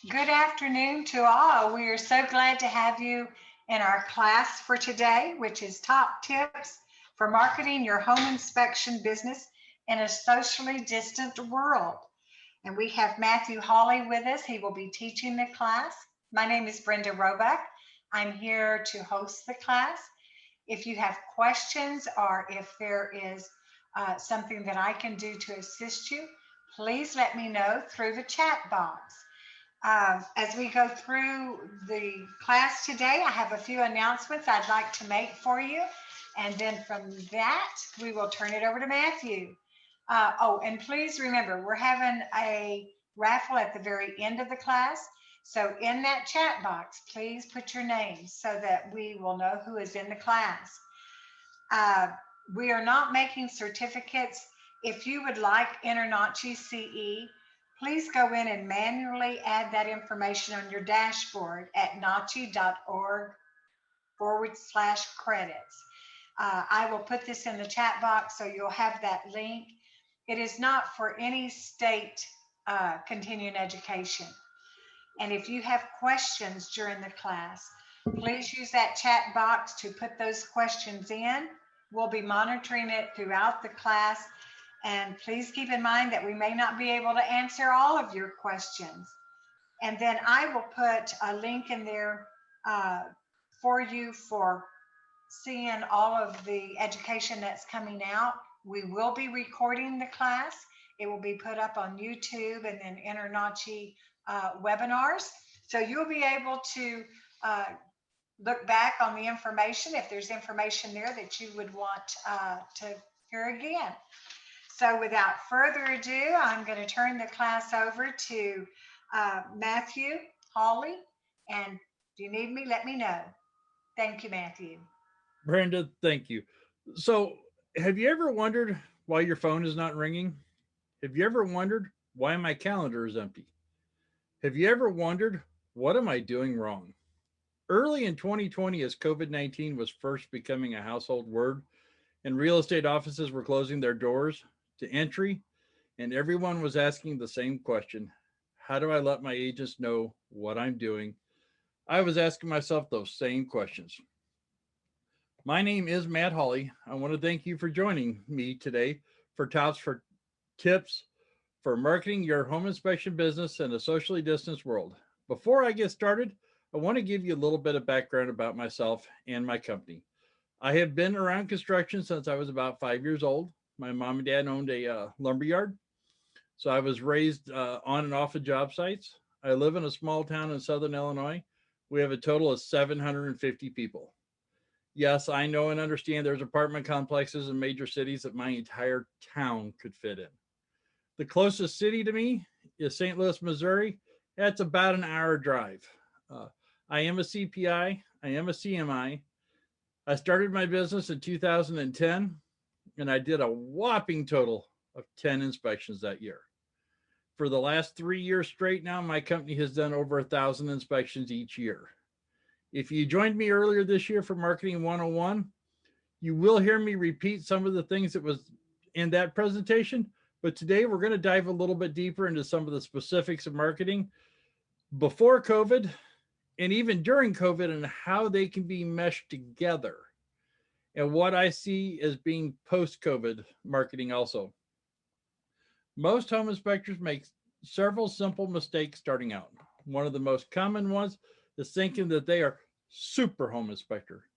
Good afternoon to all. We are so glad to have you in our class for today, which is Top Tips for Marketing Your Home Inspection Business in a Socially Distant World. And we have Matthew Hawley with us. He will be teaching the class. My name is Brenda Roebuck. I'm here to host the class. If you have questions or if there is something that I can do to assist you, please let me know through the chat box. As we go through the class today, I have a few announcements I'd like to make for you. And then from that, we will turn it over to Matthew. And please remember, we're having a raffle at the very end of the class. So in that chat box, please put your name so that we will know who is in the class. We are not making certificates. If you would like InterNACHI CE, please go in and manually add that information on your dashboard at nachi.org/credits. I will put this in the chat box so you'll have that link. It is not for any state continuing education. And if you have questions during the class, please use that chat box to put those questions in. We'll be monitoring it throughout the class. And please keep in mind that we may not be able to answer all of your questions. And then I will put a link in there for you for seeing all of the education that's coming out. We will be recording the class. It will be put up on YouTube and then InterNACHI webinars. So you'll be able to look back on the information if there's information there that you would want to hear again. So without further ado, I'm going to turn the class over to Matthew Hawley. And if you need me, let me know. Thank you, Matthew. Brenda, thank you. So have you ever wondered why your phone is not ringing? Have you ever wondered why my calendar is empty? Have you ever wondered, what am I doing wrong? Early in 2020, as COVID-19 was first becoming a household word and real estate offices were closing their doors to entry, and everyone was asking the same question: how do I let my agents know what I'm doing? I was asking myself those same questions. My name is Matt Hawley. I want to thank you for joining me today for Tips for Marketing Your Home Inspection Business in a Socially Distanced World. Before I get started, I want to give you a little bit of background about myself and my company. I have been around construction since I was about 5 years old. My mom and dad owned a lumber yard, so I was raised on and off of job sites. I live in a small town in southern Illinois. We have a total of 750 people. Yes, I know and understand there's apartment complexes in major cities that my entire town could fit in. The closest city to me is St. Louis, Missouri. That's about an hour drive. I am a CPI. I am a CMI. I started my business in 2010, and I did a whopping total of 10 inspections that year. For the last 3 years straight now, my company has done over 1,000 inspections each year. If you joined me earlier this year for Marketing 101, you will hear me repeat some of the things that was in that presentation, but today we're going to dive a little bit deeper into some of the specifics of marketing before COVID and even during COVID and how they can be meshed together, and what I see as being post-COVID marketing also. Most home inspectors make several simple mistakes starting out. One of the most common ones is thinking that they are super home inspector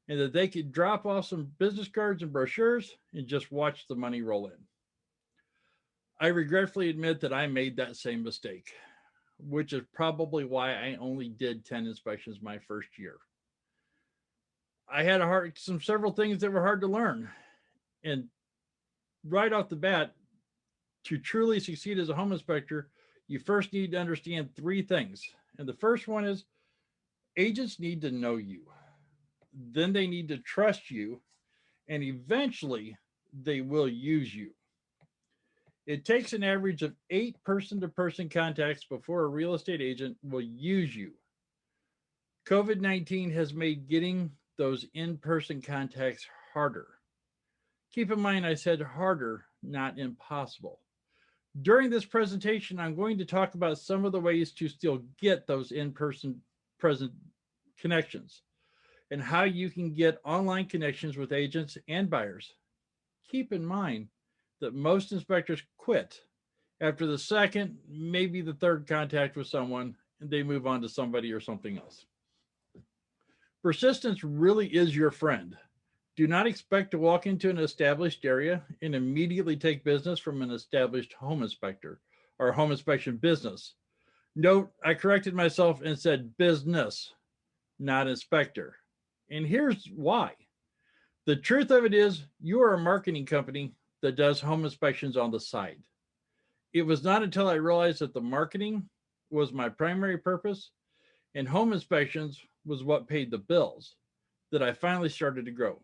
and that they could drop off some business cards and brochures and just watch the money roll in. I regretfully admit that I made that same mistake, which is probably why I only did 10 inspections my first year. I had several things that were hard to learn. And right off the bat, to truly succeed as a home inspector, you first need to understand three things. And the first one is agents need to know you. Then they need to trust you. And eventually they will use you. It takes an average of 8 person-to-person contacts before a real estate agent will use you. COVID-19 has made getting those in-person contacts harder. Keep in mind, I said harder, not impossible. During this presentation, I'm going to talk about some of the ways to still get those in-person present connections and how you can get online connections with agents and buyers. Keep in mind that most inspectors quit after the second, maybe the third contact with someone, and they move on to somebody or something else. Persistence really is your friend. Do not expect to walk into an established area and immediately take business from an established home inspector or home inspection business. Note, I corrected myself and said business, not inspector. And here's why. The truth of it is, you are a marketing company that does home inspections on the side. It was not until I realized that the marketing was my primary purpose and home inspections was what paid the bills that I finally started to grow.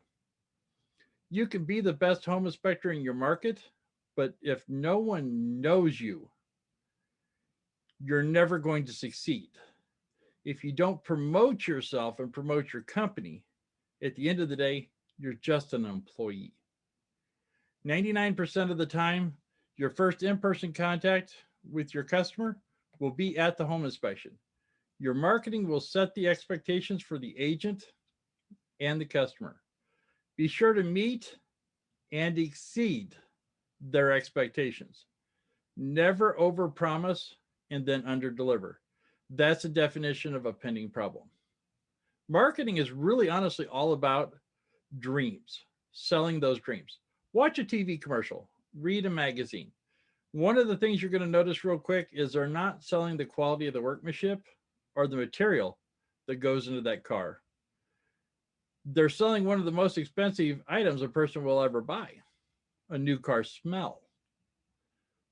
You can be the best home inspector in your market, but if no one knows you, you're never going to succeed. If you don't promote yourself and promote your company, at the end of the day, you're just an employee. 99% of the time, your first in person contact with your customer will be at the home inspection. Your marketing will set the expectations for the agent and the customer. Be sure to meet and exceed their expectations. Never overpromise and then underdeliver. That's the definition of a pending problem. Marketing is really honestly all about dreams, selling those dreams. Watch a TV commercial, read a magazine. One of the things you're going to notice real quick is they're not selling the quality of the workmanship or the material that goes into that car. They're selling one of the most expensive items a person will ever buy, a new car smell.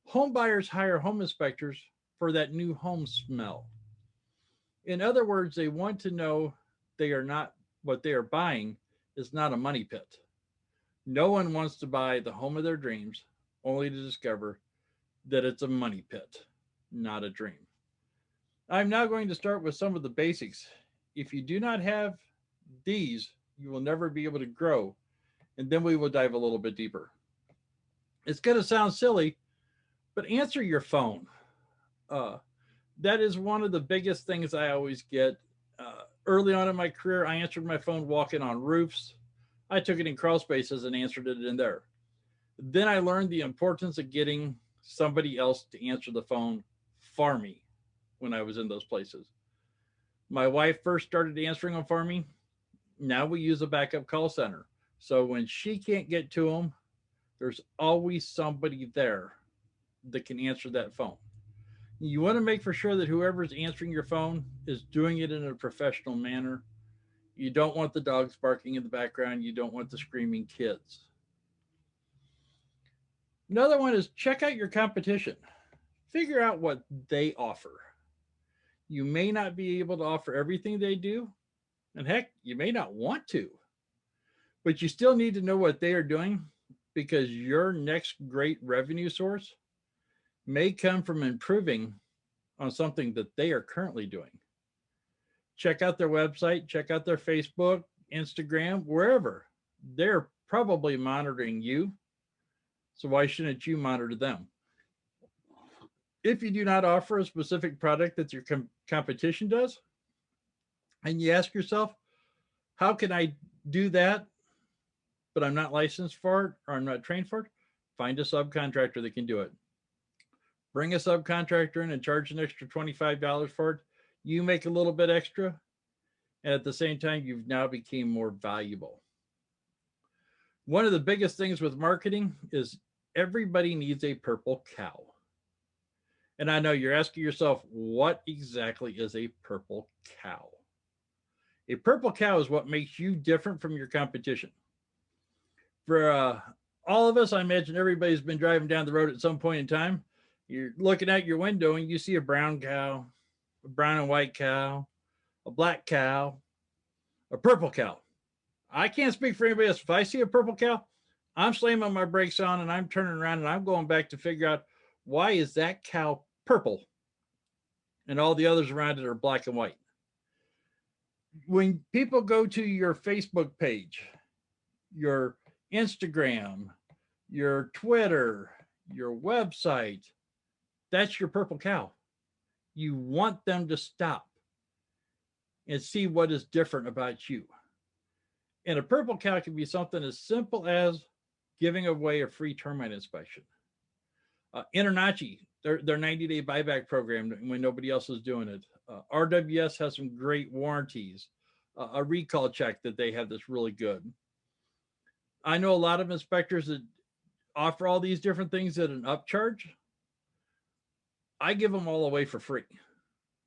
Home buyers hire home inspectors for that new home smell. In other words, they want to know they are not what they are buying is not a money pit. No one wants to buy the home of their dreams only to discover that it's a money pit, not a dream. I'm now going to start with some of the basics. If you do not have these, you will never be able to grow, and then we will dive a little bit deeper. It's going to sound silly, but answer your phone. Uh, that is one of the biggest things I always get. Early on in my career, I answered my phone walking on roofs. I took it in crawl spaces and answered it in there. Then I learned the importance of getting somebody else to answer the phone for me when I was in those places. My wife first started answering them for me. Now we use a backup call center. So when she can't get to them, there's always somebody there that can answer that phone. You want to make for sure that whoever's answering your phone is doing it in a professional manner. You don't want the dogs barking in the background. You don't want the screaming kids. Another one is check out your competition. Figure out what they offer. You may not be able to offer everything they do, and heck, you may not want to, but you still need to know what they are doing because your next great revenue source may come from improving on something that they are currently doing. Check out their website, check out their Facebook, Instagram, wherever. They're probably monitoring you. So why shouldn't you monitor them? If you do not offer a specific product that your competition does, and you ask yourself, how can I do that, but I'm not licensed for it or I'm not trained for it? Find a subcontractor that can do it. Bring a subcontractor in and charge an extra $25 for it. You make a little bit extra, and at the same time, you've now become more valuable. One of the biggest things with marketing is everybody needs a purple cow. And I know you're asking yourself, what exactly is a purple cow? A purple cow is what makes you different from your competition. For all of us, I imagine everybody's been driving down the road at some point in time. You're looking out your window and you see a brown cow, a brown and white cow, a black cow, a purple cow. I can't speak for anybody else. If I see a purple cow, I'm slamming my brakes on and I'm turning around and I'm going back to figure out why is that cow purple and all the others around it are black and white. When people go to your Facebook page, your Instagram, your Twitter, your website, That's your purple cow. You want them to stop and see what is different about you. And a purple cow can be something as simple as giving away a free termite inspection. InterNACHI, their 90-day buyback program when nobody else is doing it. RWS has some great warranties. A recall check that they have that's really good. I know a lot of inspectors that offer all these different things at an upcharge. I give them all away for free.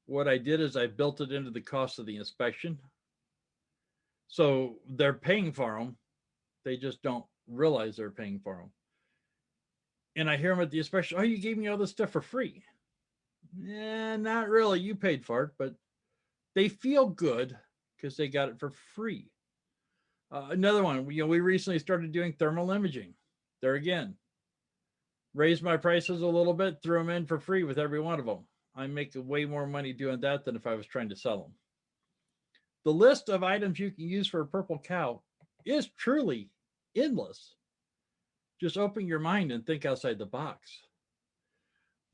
What I did is I built it into the cost of the inspection. So they're paying for them. They just don't realize they're paying for them. And I hear them at the inspection, oh, you gave me all this stuff for free. Not really. You paid for it, but they feel good because they got it for free. Another one, we recently started doing thermal imaging. There again, raised my prices a little bit, threw them in for free with every one of them. I make way more money doing that than if I was trying to sell them. The list of items you can use for a purple cow is truly endless. Just open your mind and think outside the box.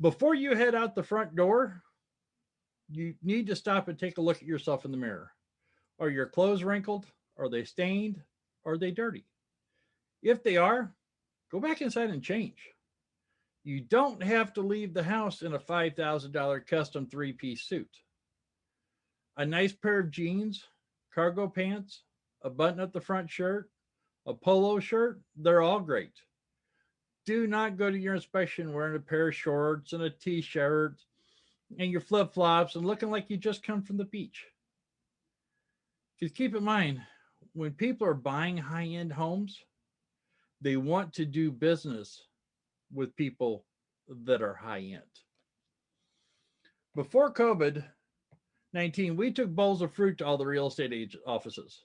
Before you head out the front door, you need to stop and take a look at yourself in the mirror. Are your clothes wrinkled? Are they stained? Are they dirty? If they are, go back inside and change. You don't have to leave the house in a $5,000 custom three-piece suit. A nice pair of jeans, cargo pants, a button up the front shirt, a polo shirt, they're all great. Do not go to your inspection wearing a pair of shorts and a t-shirt and your flip-flops and looking like you just come from the beach. Because keep in mind, when people are buying high-end homes, they want to do business with people that are high-end. Before COVID-19, we took bowls of fruit to all the real estate agent offices.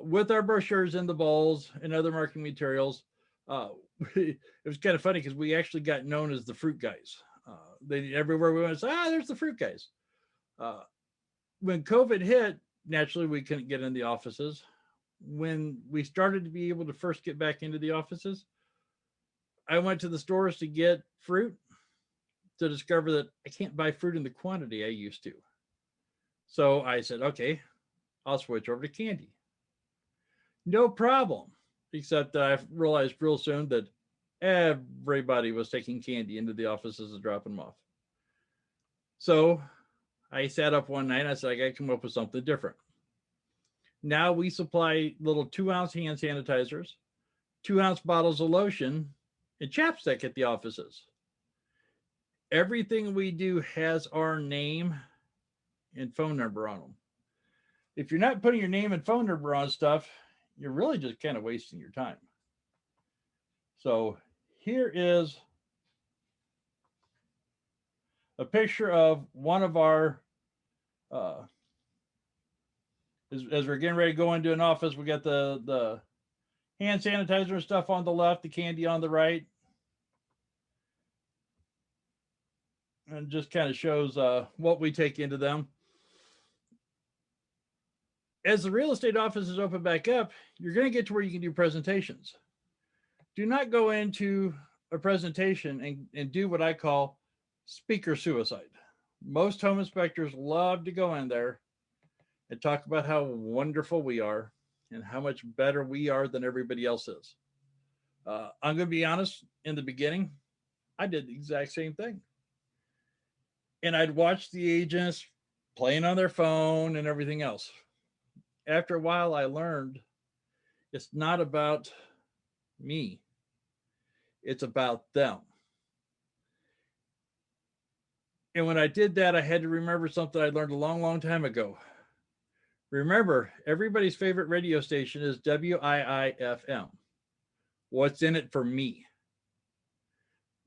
With our brochures in the bowls and other marketing materials, it was kind of funny because we actually got known as the fruit guys. Everywhere we went, there's the fruit guys. When COVID hit, naturally we couldn't get in the offices. When we started to be able to first get back into the offices, I went to the stores to get fruit to discover that I can't buy fruit in the quantity I used to. So I said, okay, I'll switch over to candy. No problem, except that I realized real soon that everybody was taking candy into the offices and dropping them off. So I sat up one night and I said, I got to come up with something different. Now we supply little 2-ounce hand sanitizers, 2-ounce bottles of lotion, and chapstick at the offices. Everything we do has our name and phone number on them. If you're not putting your name and phone number on stuff, you're really just kind of wasting your time. So here is a picture of one of our, as we're getting ready to go into an office, we got the hand sanitizer and stuff on the left, the candy on the right. And just kind of shows what we take into them. As the real estate offices open back up, you're going to get to where you can do presentations. Do not go into a presentation and do what I call speaker suicide. Most home inspectors love to go in there and talk about how wonderful we are and how much better we are than everybody else is. I'm going to be honest, in the beginning, I did the exact same thing. And I'd watch the agents playing on their phone and everything else. After a while, I learned it's not about me. It's about them. And when I did that, I had to remember something I learned a long, long time ago. Remember, everybody's favorite radio station is WIIFM. What's in it for me?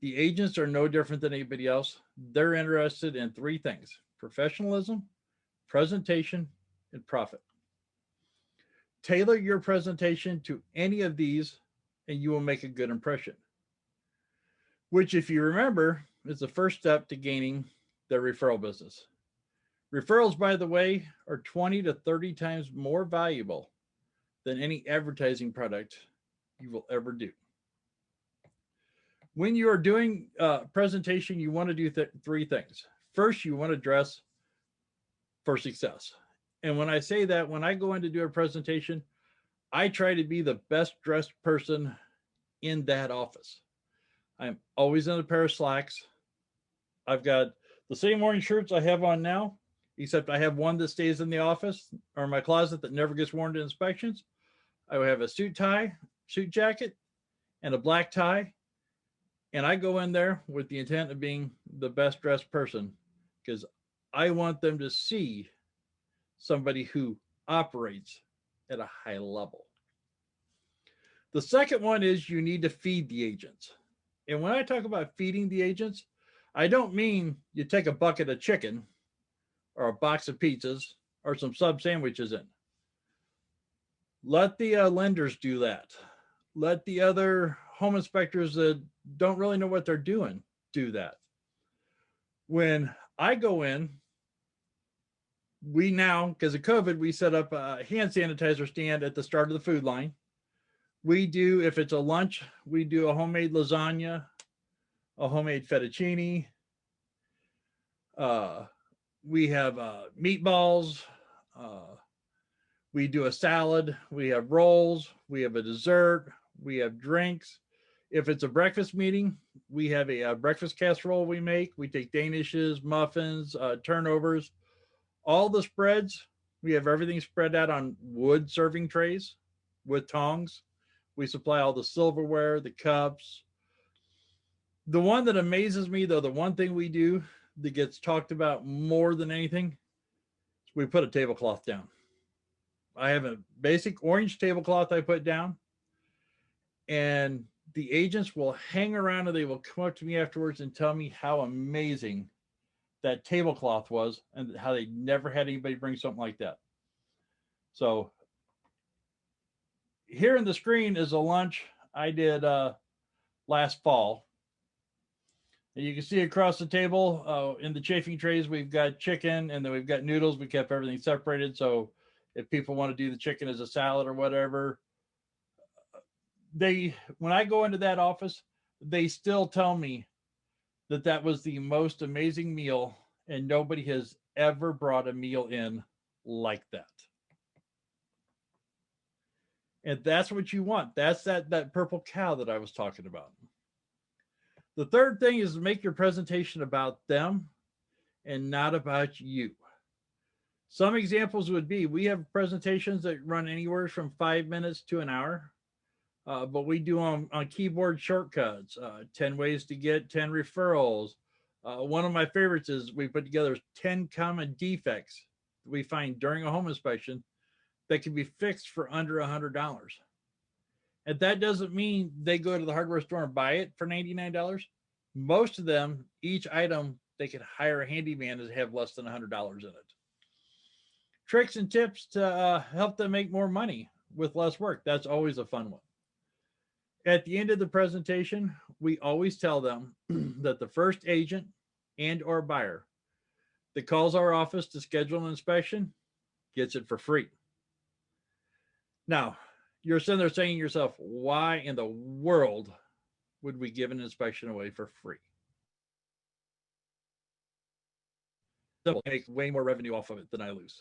The agents are no different than anybody else. They're interested in 3 things: professionalism, presentation, and profit. Tailor your presentation to any of these and you will make a good impression, which, if you remember, is the first step to gaining their referral business. Referrals, by the way, are 20 to 30 times more valuable than any advertising product you will ever do. When you are doing a presentation, you want to do three things. First, you want to dress for success. And when I say that, when I go in to do a presentation, I try to be the best dressed person in that office. I'm always in a pair of slacks. I've got the same orange shirts I have on now, except I have one that stays in the office or my closet that never gets worn to inspections. I have a suit jacket, and a black tie. And I go in there with the intent of being the best dressed person because I want them to see somebody who operates at a high level. The second one is you need to feed the agents. And when I talk about feeding the agents, I don't mean you take a bucket of chicken or a box of pizzas or some sub sandwiches in. Let the lenders do that. Let the other home inspectors that don't really know what they're doing do that. When I go in, we now, because of COVID, we set up a hand sanitizer stand at the start of the food line. We do, if it's a lunch, we do a homemade lasagna, a homemade fettuccine. We have meatballs. We do a salad. We have rolls. We have a dessert. We have drinks. If it's a breakfast meeting, we have a breakfast casserole we make. We take danishes, muffins, turnovers, all the spreads. We have everything spread out on wood serving trays with tongs. We supply all the silverware, the cups. The one that amazes me, though, the one thing we do that gets talked about more than anything, is we put a tablecloth down. I have a basic orange tablecloth I put down, and the agents will hang around and they will come up to me afterwards and tell me how amazing that tablecloth was and how they never had anybody bring something like that. So here in the screen is a lunch I did last fall. And you can see across the table in the chafing trays, we've got chicken and then we've got noodles. We kept everything separated. So if people want to do the chicken as a salad or whatever, when I go into that office, they still tell me that that was the most amazing meal and nobody has ever brought a meal in like that. And that's what you want. That's that purple cow that I was talking about. The third thing is to make your presentation about them and not about you. Some examples would be, we have presentations that run anywhere from 5 minutes to an hour. But we do on keyboard shortcuts, 10 ways to get 10 referrals. One of my favorites is we put together 10 common defects we find during a home inspection that can be fixed for under $100. And that doesn't mean they go to the hardware store and buy it for $99. Most of them, each item, they can hire a handyman to have less than $100 in it. Tricks and tips to help them make more money with less work. That's always a fun one. At the end of the presentation, we always tell them that the first agent and or buyer that calls our office to schedule an inspection gets it for free. Now, you're sitting there saying to yourself, why in the world would we give an inspection away for free? They'll make way more revenue off of it than I lose.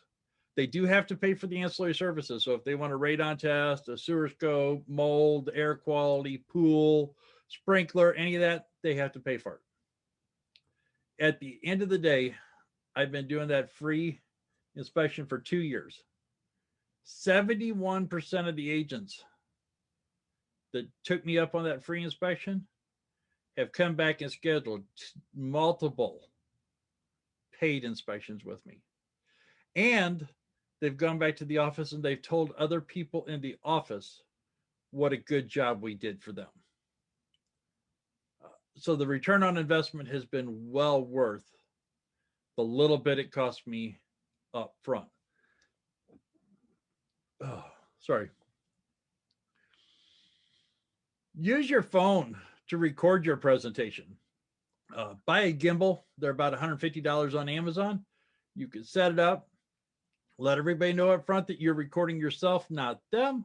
They do have to pay for the ancillary services. So if they want a radon test, a sewer scope, mold, air quality, pool, sprinkler, any of that, they have to pay for it. At the end of the day, I've been doing that free inspection for 2 years. 71% of the agents that took me up on that free inspection have come back and scheduled multiple paid inspections with me. And they've gone back to the office and they've told other people in the office what a good job we did for them. So the return on investment has been well worth the little bit it cost me up front. Oh, sorry. Use your phone to record your presentation. Buy a gimbal. They're about $150 on Amazon. You can set it up. Let everybody know up front that you're recording yourself, not them.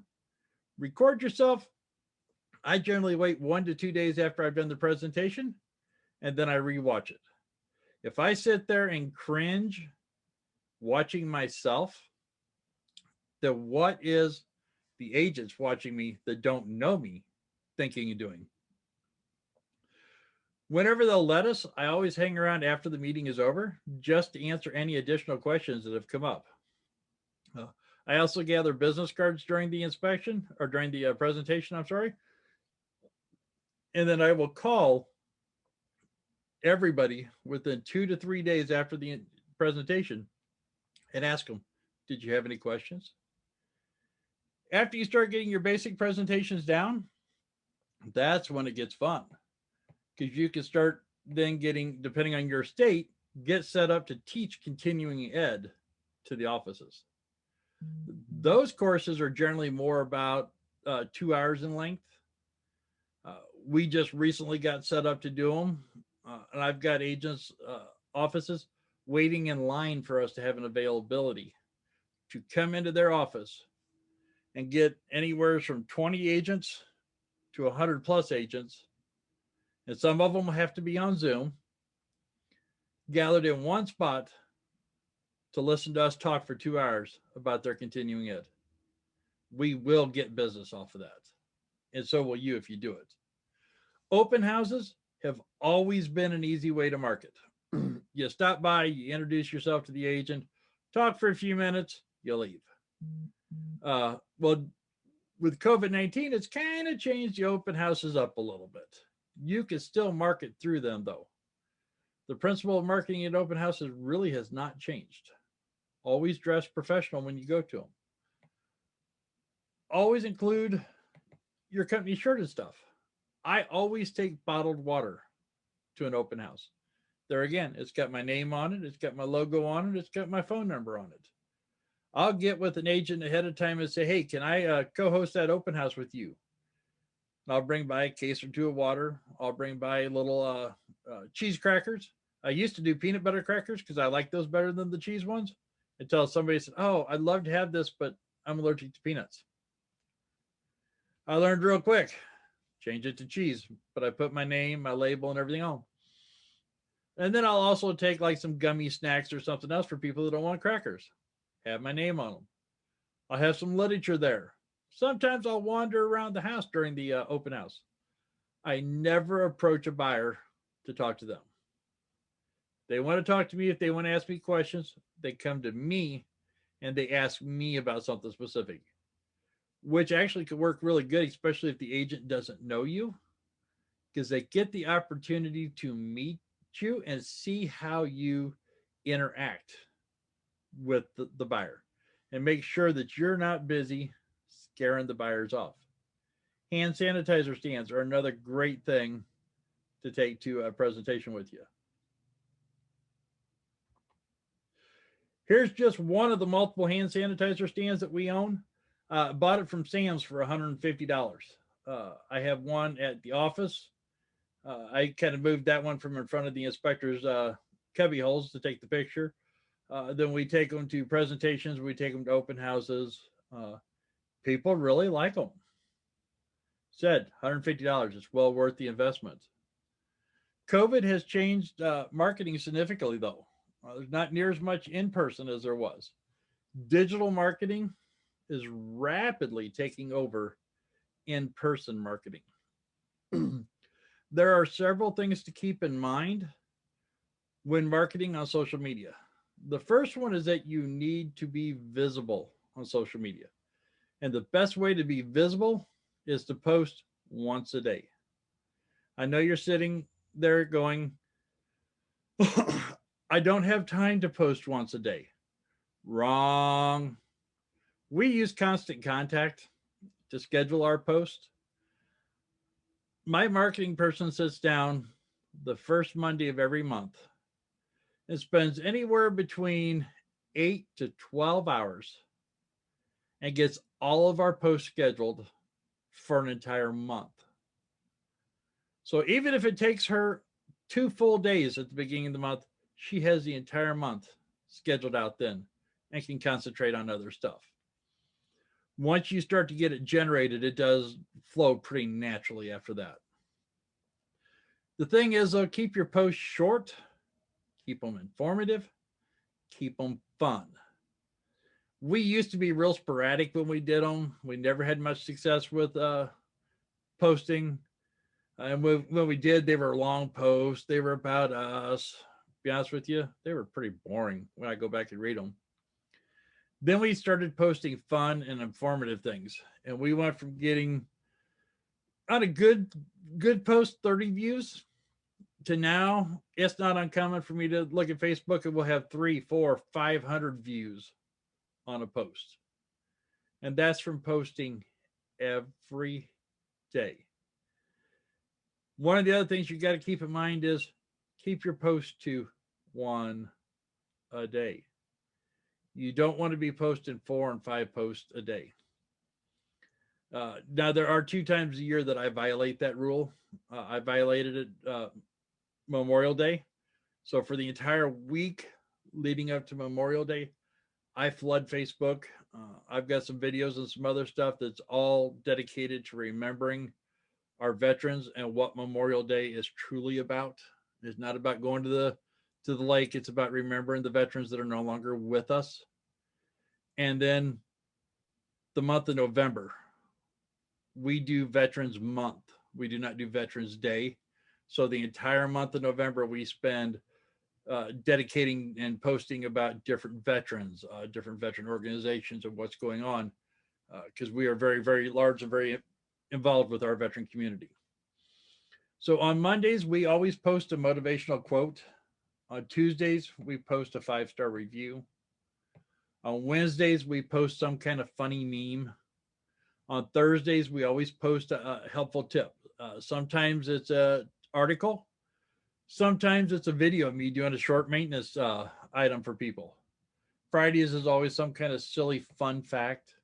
Record yourself, I generally wait 1 to 2 days after I've done the presentation, and then I rewatch it. If I sit there and cringe watching myself, then what is the agents watching me that don't know me thinking and doing? Whenever they'll let us, I always hang around after the meeting is over just to answer any additional questions that have come up. Uh, I also gather business cards during the inspection or during the presentation, I'm sorry. And then I will call everybody within 2 to 3 days after the presentation and ask them, did you have any questions? After you start getting your basic presentations down, that's when it gets fun because you can start then getting, depending on your state, get set up to teach continuing ed to the offices. Those courses are generally more about 2 hours in length. We just recently got set up to do them, and I've got agents, offices waiting in line for us to have an availability to come into their office and get anywhere from 20 agents to 100 plus agents, and some of them have to be on Zoom, gathered in one spot to listen to us talk for 2 hours about their continuing ed. We will get business off of that. And so will you if you do it. Open houses have always been an easy way to market. You stop by, you introduce yourself to the agent, talk for a few minutes, you leave. Well, with COVID-19, it's kind of changed the open houses up a little bit. You can still market through them, though. The principle of marketing at open houses really has not changed. Always dress professional when you go to them. Always include your company shirt and stuff. I always take bottled water to an open house. There again, it's got my name on it, it's got my logo on it, it's got my phone number on it. I'll get with an agent ahead of time and say, hey, can I co-host that open house with you? And I'll bring by a case or two of water. I'll bring by little cheese crackers. I used to do peanut butter crackers because I like those better than the cheese ones. Until somebody said, oh, I'd love to have this, but I'm allergic to peanuts. I learned real quick, change it to cheese, but I put my name, my label, and everything on. And then I'll also take like some gummy snacks or something else for people that don't want crackers. Have my name on them. I'll have some literature there. Sometimes I'll wander around the house during the open house. I never approach a buyer to talk to them. They want to talk to me. If they want to ask me questions, they come to me and they ask me about something specific, which actually could work really good, especially if the agent doesn't know you, because they get the opportunity to meet you and see how you interact with the buyer and make sure that you're not busy scaring the buyers off. Hand sanitizer stands are another great thing to take to a presentation with you. Here's just one of the multiple hand sanitizer stands that we own. Bought it from Sam's for $150. I have one at the office. I kind of moved that one from in front of the inspector's cubby holes to take the picture. Then we take them to presentations. We take them to open houses. People really like them. Said $150. It's well worth the investment. COVID has changed marketing significantly, though. There's not near as much in person as there was. Digital marketing is rapidly taking over in person marketing. There are several things to keep in mind when marketing on social media. The first one is that you need to be visible on social media. And the best way to be visible is to post once a day. I know you're sitting there going, I don't have time to post once a day. Wrong. We use Constant Contact to schedule our post. My marketing person sits down the first Monday of every month and spends anywhere between 8 to 12 hours and gets all of our posts scheduled for an entire month. So even if it takes her 2 full days at the beginning of the month, she has the entire month scheduled out then and can concentrate on other stuff. Once you start to get it generated, it does flow pretty naturally after that. The thing is, though, keep your posts short, keep them informative, keep them fun. We used to be real sporadic when we did them. We never had much success with posting. And when we did, they were long posts. They were about us. To be honest with you, they were pretty boring when I go back and read them. Then we started posting fun and informative things. And we went from getting on a good post 30 views to now it's not uncommon for me to look at Facebook and we'll have 300, 400, 500 views on a post. And that's from posting every day. One of the other things you got to keep in mind is keep your post to one a day. You don't want to be posting 4 and 5 posts a day. Now, there are 2 times a year that I violate that rule. I violated it Memorial Day. So for the entire week leading up to Memorial Day, I flood Facebook. I've got some videos and some other stuff that's all dedicated to remembering our veterans and what Memorial Day is truly about. It's not about going to the lake. It's about remembering the veterans that are no longer with us. And then the month of November, we do Veterans Month. We do not do Veterans Day. So the entire month of November, we spend dedicating and posting about different veterans, different veteran organizations and what's going on, because we are very, very large and very involved with our veteran community. So on Mondays, we always post a motivational quote. On Tuesdays, we post a 5-star review. On Wednesdays, we post some kind of funny meme. On Thursdays, we always post a helpful tip. Sometimes it's an article. Sometimes it's a video of me doing a short maintenance item for people. Fridays is always some kind of silly fun fact.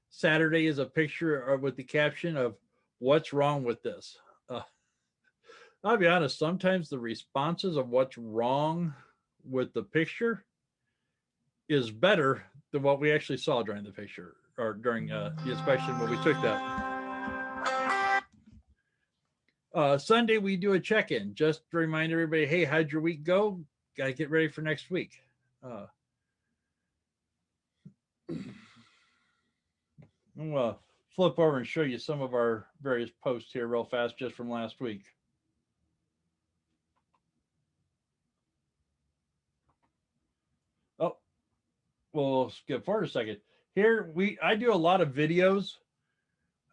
Saturday is a picture with the caption of what's wrong with this. I'll be honest, sometimes the responses of what's wrong with the picture is better than what we actually saw during the picture or during the inspection when we took that. Sunday, we do a check-in just to remind everybody, hey, how'd your week go? Got to get ready for next week. I'll flip over and show you some of our various posts here real fast just from last week. Oh, we'll skip forward a second. Here, I do a lot of videos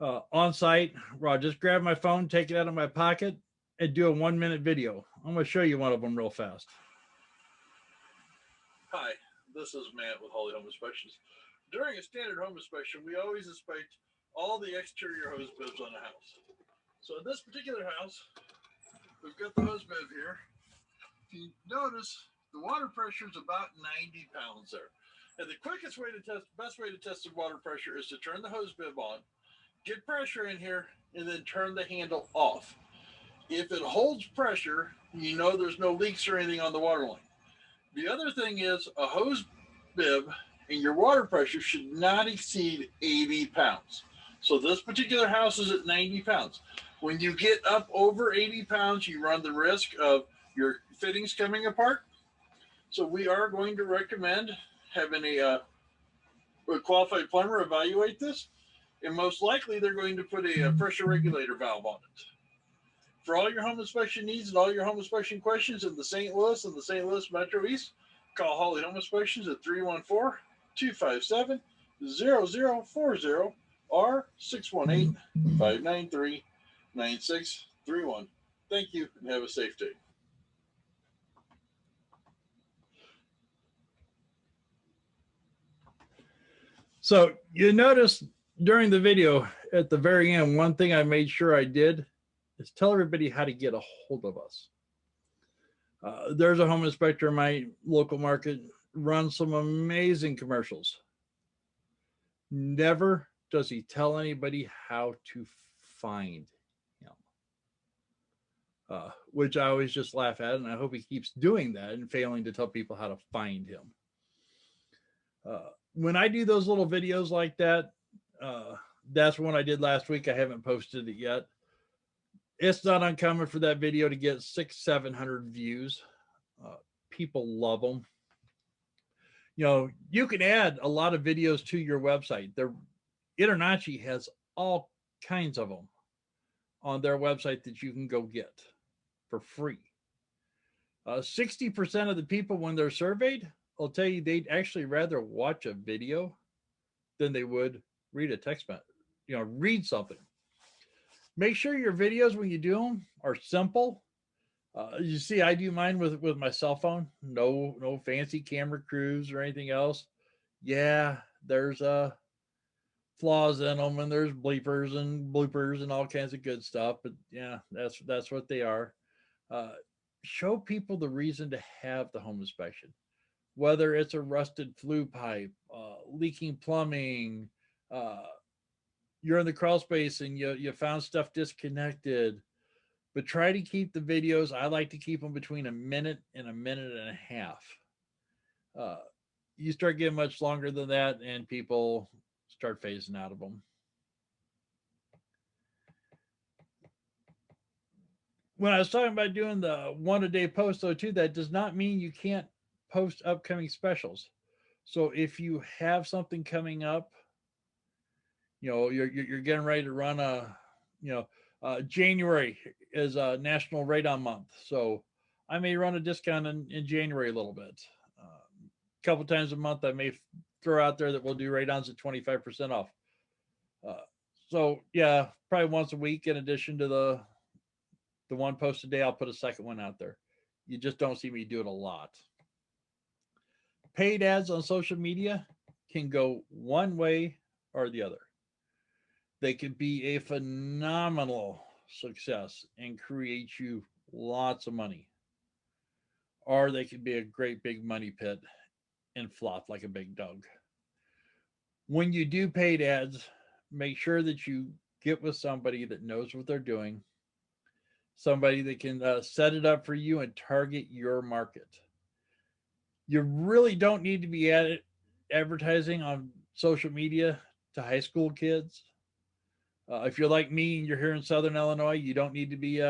on site where I'll just grab my phone, take it out of my pocket, and do a 1-minute video. I'm going to show you one of them real fast. Hi, this is Matt with Holly Home Inspections. During a standard home inspection, we always inspect all the exterior hose bibs on the house. So in this particular house, we've got the hose bib here. If you notice, the water pressure is about 90 pounds there. And the quickest way to test, best way to test the water pressure is to turn the hose bib on, get pressure in here, and then turn the handle off. If it holds pressure, you know there's no leaks or anything on the water line. The other thing is a hose bib and your water pressure should not exceed 80 pounds. So this particular house is at 90 pounds. When you get up over 80 pounds, you run the risk of your fittings coming apart. So we are going to recommend having a qualified plumber evaluate this. And most likely they're going to put a pressure regulator valve on it. For all your home inspection needs and all your home inspection questions in the St. Louis and the St. Louis Metro East, call Holly Home Inspections at 314-257-0040 or 618-593-9631. Thank you and have a safe day. So you notice during the video at the very end, one thing I made sure I did is tell everybody how to get a hold of us. There's a home inspector in my local market, runs some amazing commercials. Never does he tell anybody how to find him, which I always just laugh at, and I hope he keeps doing that and failing to tell people how to find him. When I do those little videos like that, That's one I did last week. I haven't posted it yet. It's not uncommon for that video to get 700 views. Uh, People love them. You can add a lot of videos to your website. The InterNACHI has all kinds of them on their website that you can go get for free. 60% of the people, when they're surveyed, will tell you they'd actually rather watch a video than they would read a text message, read something. Make sure your videos, when you do them, are simple. You see, I do mine with my cell phone. No fancy camera crews or anything else. Yeah, there's flaws in them, and there's bleepers and bloopers and all kinds of good stuff. But yeah, that's what they are. Uh, Show people the reason to have the home inspection, whether it's a rusted flue pipe, leaking plumbing, uh, you're in the crawl space and you found stuff disconnected. But try to keep the videos. I like to keep them between a minute and a minute and a half. Uh, you start getting much longer than that, and people start phasing out of them. When I was talking about doing the one a day post, though, too, that does not mean you can't post upcoming specials. So if you have something coming up, you're getting ready to run January is a National Radon Month, so I may run a discount in January a little bit. A couple times a month, I may throw out there that we'll do radons at 25% off. So yeah, probably once a week, in addition to the one post a day, I'll put a second one out there. You just don't see me do it a lot. Paid ads on social media can go one way or the other. They could be a phenomenal success and create you lots of money, or they could be a great big money pit and flop like a big dog. When you do paid ads, make sure that you get with somebody that knows what they're doing, somebody that can set it up for you and target your market. You really don't need to be advertising on social media to high school kids. If you're like me and you're here in Southern Illinois, you don't need to be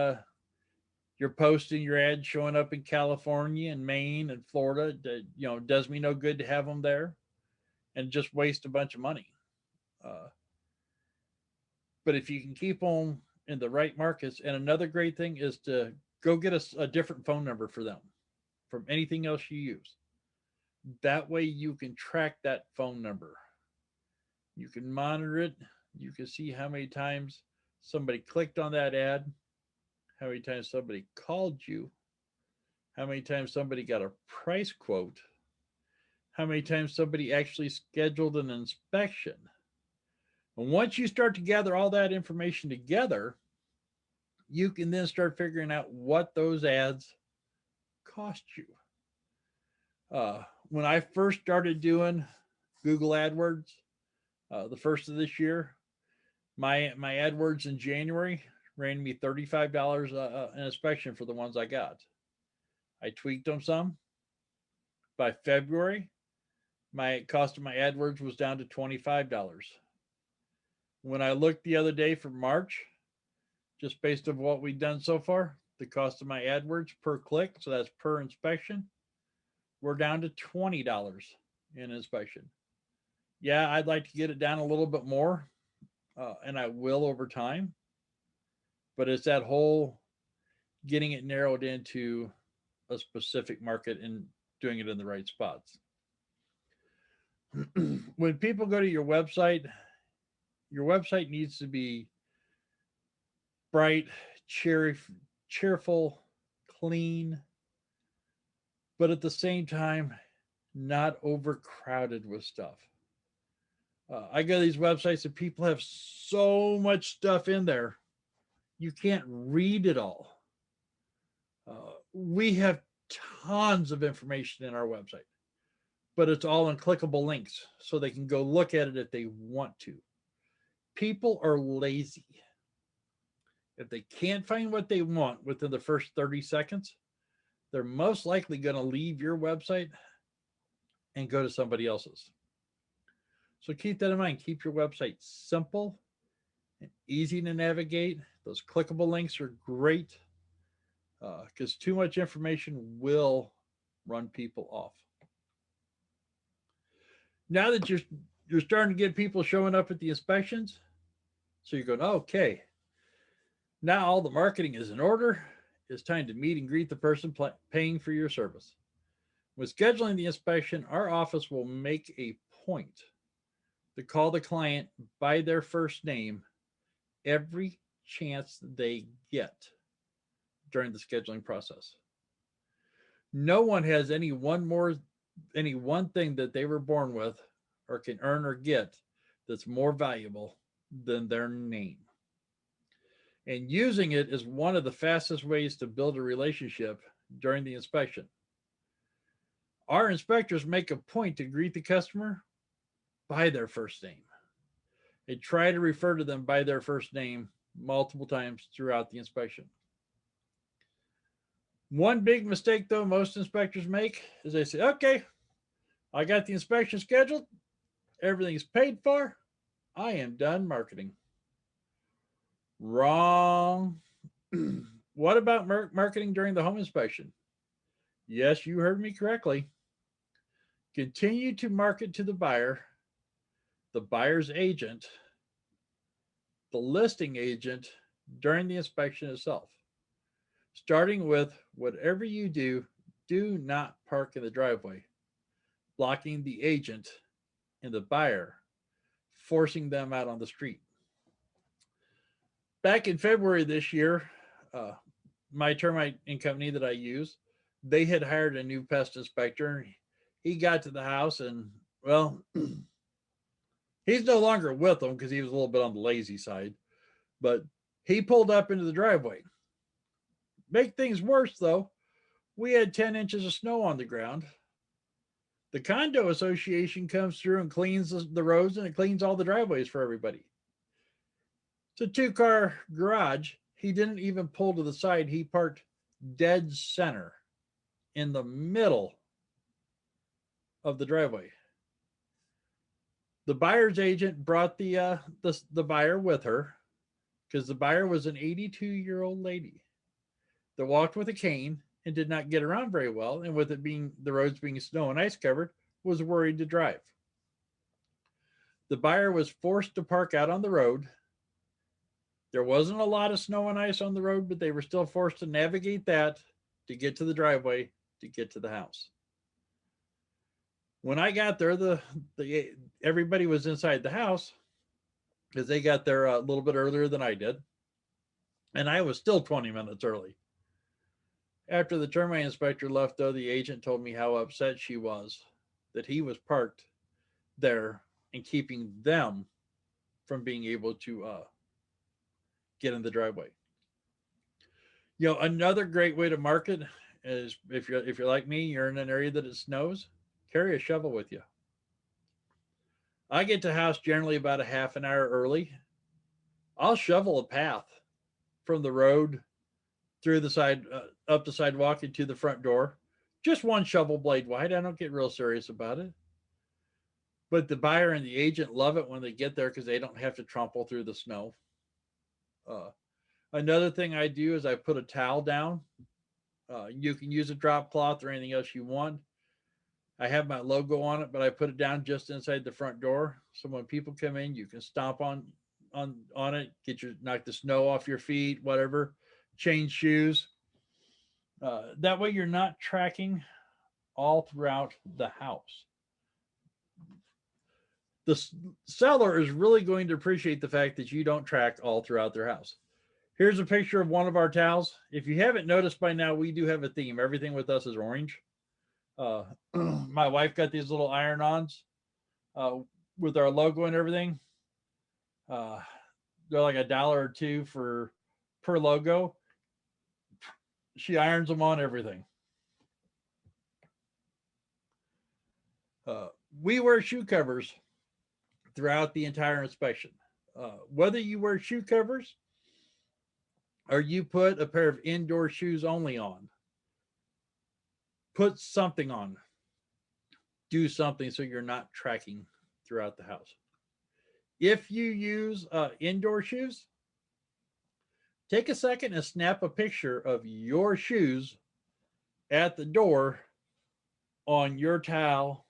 you're posting your ads showing up in California and Maine and Florida. Does me no good to have them there and just waste a bunch of money. But if you can keep them in the right markets, and another great thing is to go get a different phone number for them from anything else you use. That way you can track that phone number. You can monitor it. You can see how many times somebody clicked on that ad, how many times somebody called you, how many times somebody got a price quote, how many times somebody actually scheduled an inspection. And once you start to gather all that information together, you can then start figuring out what those ads cost you. When I first started doing Google AdWords, the first of this year, my AdWords in January ran me $35 an inspection for the ones I got. I tweaked them some. By February, my cost of my AdWords was down to $25. When I looked the other day for March, just based on what we've done so far, the cost of my AdWords per click, so that's per inspection, we're down to $20 in inspection. Yeah, I'd like to get it down a little bit more, and I will over time. But it's that whole getting it narrowed into a specific market and doing it in the right spots. When people go to your website needs to be bright, cheerful, clean, but at the same time, not overcrowded with stuff. I go to these websites and people have so much stuff in there, you can't read it all. We have tons of information in our website, but it's all in clickable links so they can go look at it if they want to. People are lazy. If they can't find what they want within the first 30 seconds, they're most likely going to leave your website and go to somebody else's. So keep that in mind. Keep your website simple and easy to navigate. Those clickable links are great because too much information will run people off. Now that you're starting to get people showing up at the inspections, so you're going, okay, now all the marketing is in order. It's time to meet and greet the person paying for your service. With scheduling the inspection, our office will make a point to call the client by their first name every chance they get during the scheduling process. No one has any one thing that they were born with or can earn or get that's more valuable than their name. And using it is one of the fastest ways to build a relationship during the inspection. Our inspectors make a point to greet the customer by their first name. They try to refer to them by their first name multiple times throughout the inspection. One big mistake, though, most inspectors make is they say, okay, I got the inspection scheduled, everything's paid for, I am done marketing. Wrong. What about marketing during the home inspection? Yes, you heard me correctly. Continue to market to the buyer, the buyer's agent, the listing agent during the inspection itself. Starting with whatever you do, do not park in the driveway, blocking the agent and the buyer, forcing them out on the street. Back in February this year, my termite company that I use, they had hired a new pest inspector. He got to the house and, well, he's no longer with them because he was a little bit on the lazy side, but he pulled up into the driveway. Make things worse, though, we had 10 inches of snow on the ground. The condo association comes through and cleans the roads and it cleans all the driveways for everybody. It's a 2-car garage. He didn't even pull to the side. He parked dead center in the middle of the driveway. The buyer's agent brought the buyer with her because the buyer was an 82-year-old lady that walked with a cane and did not get around very well, and with it being the roads being snow and ice covered, was worried to drive. The buyer was forced to park out on the road. There wasn't a lot of snow and ice on the road, but they were still forced to navigate that to get to the driveway, to get to the house. When I got there, everybody was inside the house because they got there a little bit earlier than I did. And I was still 20 minutes early. After the termite inspector left, though, the agent told me how upset she was that he was parked there and keeping them from being able to get in the driveway. You know, another great way to market is if you're like me, you're in an area that it snows, carry a shovel with you. I get to the house generally about a half an hour early. I'll shovel a path from the road through the side, up the sidewalk into the front door. Just one shovel blade wide. I don't get real serious about it. But the buyer and the agent love it when they get there because they don't have to trample through the snow. Another thing I do is I put a towel down. You can use a drop cloth or anything else you want. I have my logo on it, but I put it down just inside the front door. So when people come in, you can stomp on it, knock the snow off your feet, whatever, change shoes. That way you're not tracking all throughout the house. The seller is really going to appreciate the fact that you don't track all throughout their house. Here's a picture of one of our towels. If you haven't noticed by now, we do have a theme. Everything with us is orange. My wife got these little iron-ons with our logo and everything. They're like $1 or $2 per logo. She irons them on everything. We wear shoe covers throughout the entire inspection. Whether you wear shoe covers or you put a pair of indoor shoes only on, put something on. Do something so you're not tracking throughout the house. If you use indoor shoes, take a second and snap a picture of your shoes at the door on your towel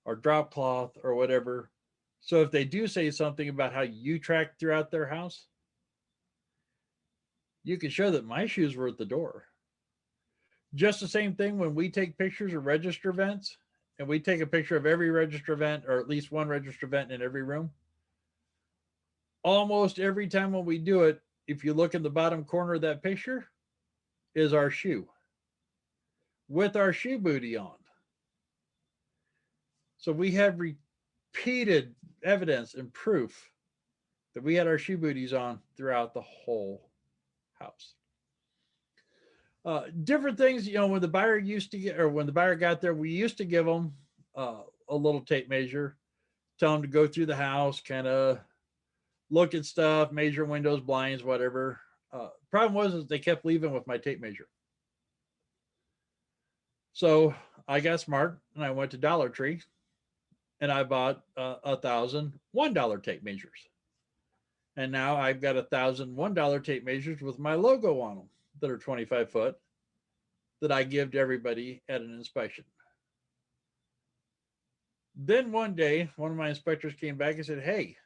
or drop cloth or whatever. So if they do say something about how you track throughout their house, you can show that my shoes were at the door. Just the same thing when we take pictures of register events, and we take a picture of every register event or at least one register event in every room. Almost every time when we do it, if you look in the bottom corner of that picture, is our shoe with our shoe booty on. So we have repeated evidence and proof that we had our shoe booties on throughout the whole house. Different things, when the buyer used to get, or when the buyer got there, we used to give them a little tape measure, tell them to go through the house, kind of look at stuff, measure windows, blinds, whatever. Problem was is they kept leaving with my tape measure. So I got smart and I went to Dollar Tree and I bought 1,000 $1 tape measures. And now I've got 1,000 $1 tape measures with my logo on them that are 25 foot that I give to everybody at an inspection. Then one day, one of my inspectors came back and said, "Hey,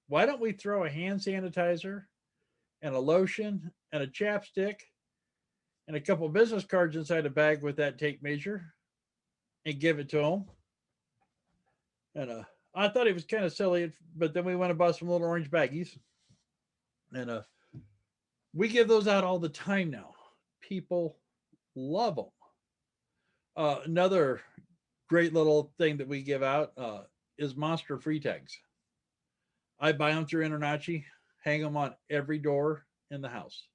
why don't we throw a hand sanitizer and a lotion and a chapstick and a couple of business cards inside a bag with that tape measure and give it to them?" And I thought it was kind of silly, but then we went and bought some little orange baggies. And we give those out all the time now. People love them. Another great little thing that we give out is monster free tags. I buy them through InterNACHI, hang them on every door in the house.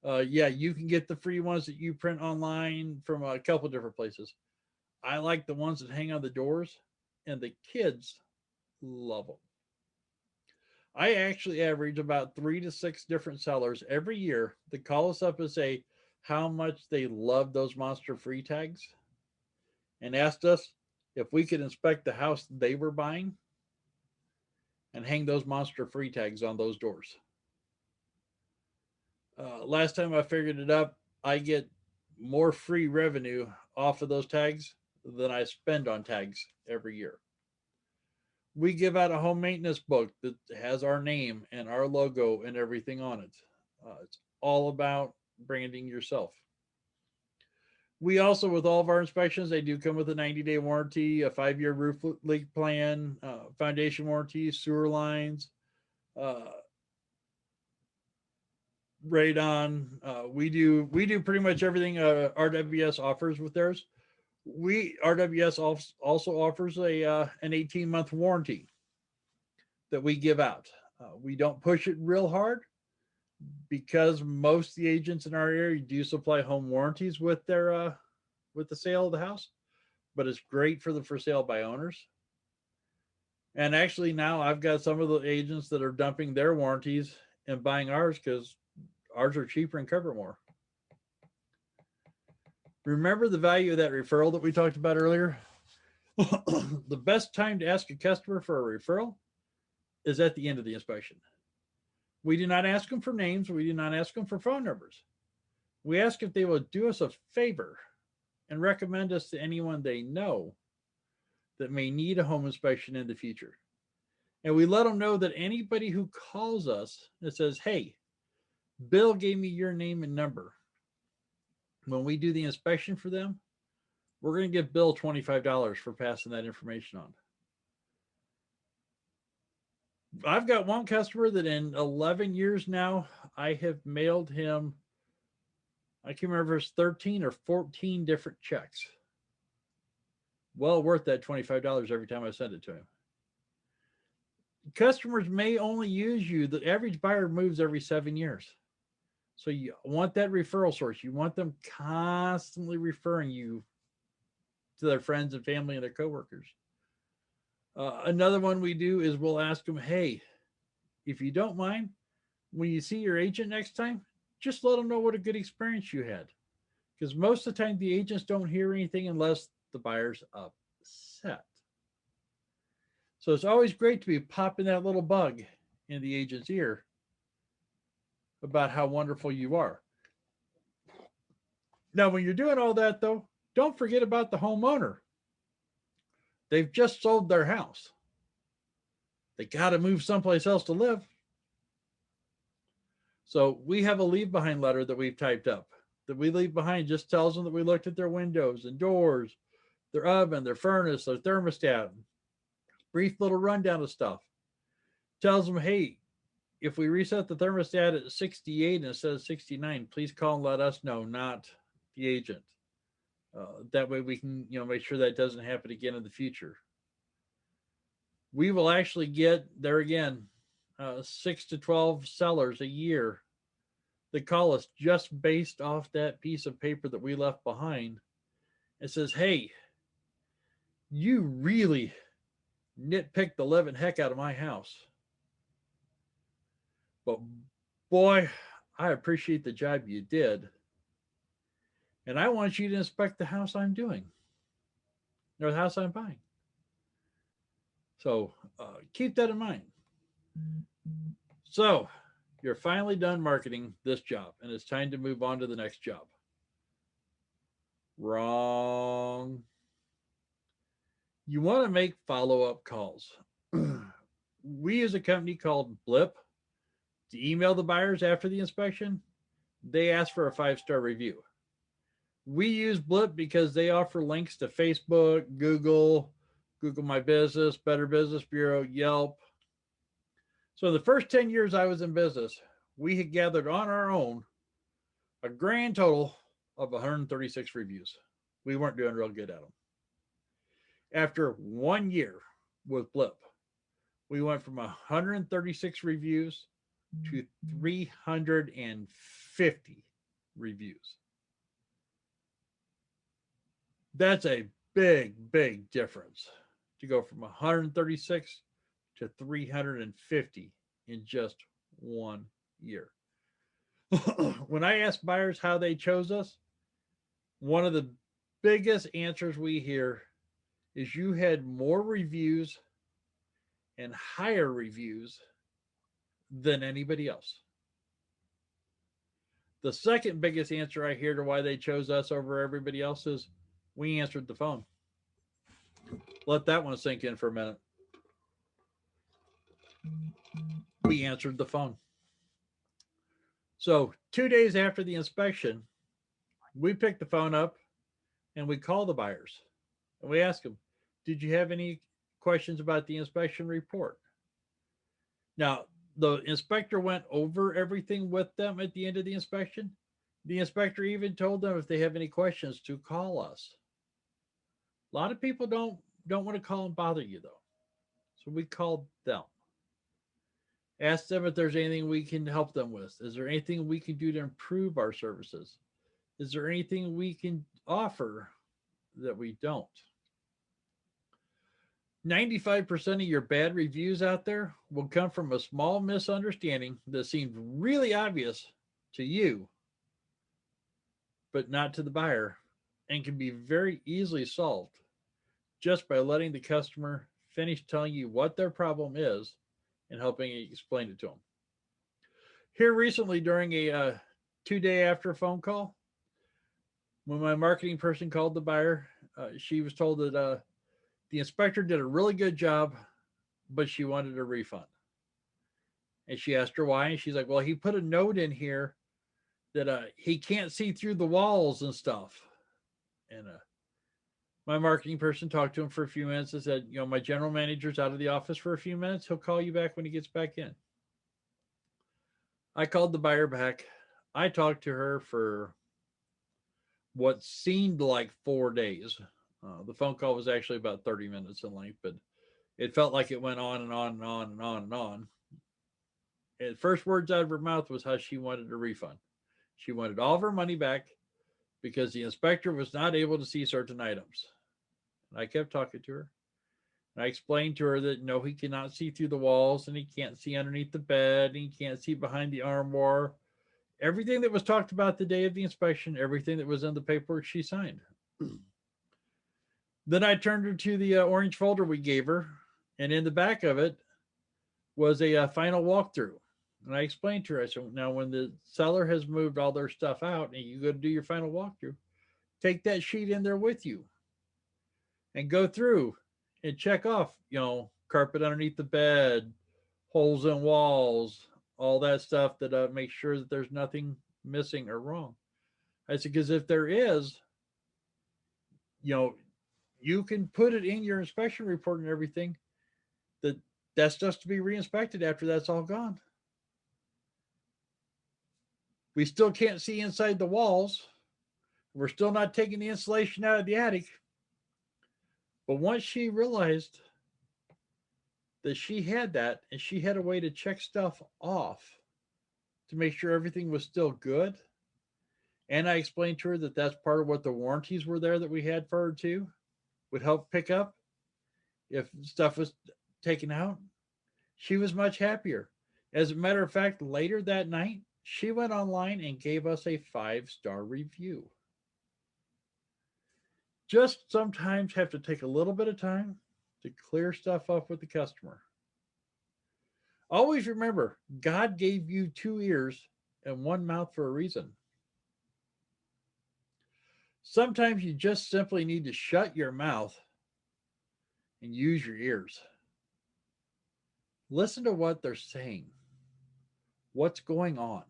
Yeah, you can get the free ones that you print online from a couple different places. I like the ones that hang on the doors, and the kids love them. I actually average about 3 to 6 different sellers every year that call us up and say how much they love those monster free tags and asked us if we could inspect the house they were buying and hang those monster free tags on those doors. Last time I figured it up, I get more free revenue off of those tags than I spend on tags every year. We give out a home maintenance book that has our name and our logo and everything on it. It's all about branding yourself. We also, with all of our inspections, they do come with a 90-day warranty, a 5-year roof leak plan, foundation warranty, sewer lines, radon. We do pretty much everything RWS offers with theirs. RWS also offers an 18-month warranty that we give out. We don't push it real hard because most of the agents in our area do supply home warranties with their with the sale of the house, but it's great for the for sale by owners. And actually now I've got some of the agents that are dumping their warranties and buying ours because ours are cheaper and cover more. Remember the value of that referral that we talked about earlier? The best time to ask a customer for a referral is at the end of the inspection. We do not ask them for names. We do not ask them for phone numbers. We ask if they will do us a favor and recommend us to anyone they know that may need a home inspection in the future. And we let them know that anybody who calls us and says, "Hey, Bill gave me your name and number," when we do the inspection for them, we're going to give Bill $25 for passing that information on. I've got one customer that in 11 years now, I have mailed him, I can't remember if it's 13 or 14 different checks. Well worth that $25 every time I send it to him. Customers may only use you. The average buyer moves every 7 years. So you want that referral source. You want them constantly referring you to their friends and family and their coworkers. Another one we do is we'll ask them, "Hey, if you don't mind, when you see your agent next time, just let them know what a good experience you had." Because most of the time the agents don't hear anything unless the buyer's upset. So it's always great to be popping that little bug in the agent's ear about how wonderful you are. Now, when you're doing all that, though, don't forget about the homeowner. They've just sold their house. They got to move someplace else to live. So we have a leave behind letter that we've typed up. That we leave behind just tells them that we looked at their windows and doors, their oven, their furnace, their thermostat. Brief little rundown of stuff. Tells them, hey, if we reset the thermostat at 68 instead of 69, please call and let us know, not the agent. That way we can, make sure that doesn't happen again in the future. We will actually get, there again, 6 to 12 sellers a year that call us just based off that piece of paper that we left behind. It says, hey, you really nitpicked the living heck out of my house. But boy, I appreciate the job you did. And I want you to inspect the house I'm doing, or the house I'm buying. So keep that in mind. So you're finally done marketing this job, and it's time to move on to the next job. Wrong. You want to make follow-up calls. We use a company called Blip to email the buyers after the inspection. They ask for a 5-star review. We use Blip because they offer links to Facebook, Google My Business, Better Business Bureau, Yelp. So the first 10 years I was in business, we had gathered on our own a grand total of 136 reviews. We weren't doing real good at them. After 1 year with Blip, we went from 136 reviews to 350 reviews. That's a big difference to go from 136 to 350 in just 1 year. When I ask buyers how they chose us, one of the biggest answers we hear is you had more reviews and higher reviews than anybody else. The second biggest answer I hear to why they chose us over everybody else is we answered the phone. Let that one sink in for a minute. We answered the phone. So 2 days after the inspection, we picked the phone up and we call the buyers. And we ask them, did you have any questions about the inspection report? Now, the inspector went over everything with them at the end of the inspection. The inspector even told them if they have any questions to call us. A lot of people don't want to call and bother you, though. So we called them. Ask them if there's anything we can help them with. Is there anything we can do to improve our services? Is there anything we can offer that we don't? 95% of your bad reviews out there will come from a small misunderstanding that seemed really obvious to you, but not to the buyer, and can be very easily solved just by letting the customer finish telling you what their problem is and helping you explain it to them. Here recently, during a 2-day after phone call, when my marketing person called the buyer, she was told that the inspector did a really good job, but she wanted a refund. And she asked her why, and she's like, well, he put a note in here that he can't see through the walls and stuff. And my marketing person talked to him for a few minutes and said, my general manager's out of the office for a few minutes. He'll call you back when he gets back in. I called the buyer back. I talked to her for what seemed like 4 days. The phone call was actually about 30 minutes in length, but it felt like it went on and on and on and on and on. And first words out of her mouth was how she wanted a refund. She wanted all of her money back because the inspector was not able to see certain items. And I kept talking to her. And I explained to her that no, he cannot see through the walls, and he can't see underneath the bed, and he can't see behind the armoire. Everything that was talked about the day of the inspection, everything that was in the paperwork she signed. Then I turned her to the orange folder we gave her And in the back of it was a final walkthrough. And I explained to her, I said, now when the seller has moved all their stuff out and you go to do your final walkthrough, take that sheet in there with you and go through and check off, carpet underneath the bed, holes in walls, all that stuff that make sure that there's nothing missing or wrong. I said, because if there is, you know, you can put it in your inspection report and everything that that's just to be re-inspected after that's all gone. We still can't see inside the walls. We're still not taking the insulation out of the attic. But once she realized that she had that and she had a way to check stuff off to make sure everything was still good, and I explained to her that that's part of what the warranties were there that we had for her too, would help pick up if stuff was taken out, she was much happier. As a matter of fact, later that night, she went online and gave us a 5-star review. Just sometimes have to take a little bit of time to clear stuff up with the customer. Always remember, God gave you 2 ears and 1 mouth for a reason. Sometimes you just simply need to shut your mouth and use your ears. Listen to what they're saying. What's going on?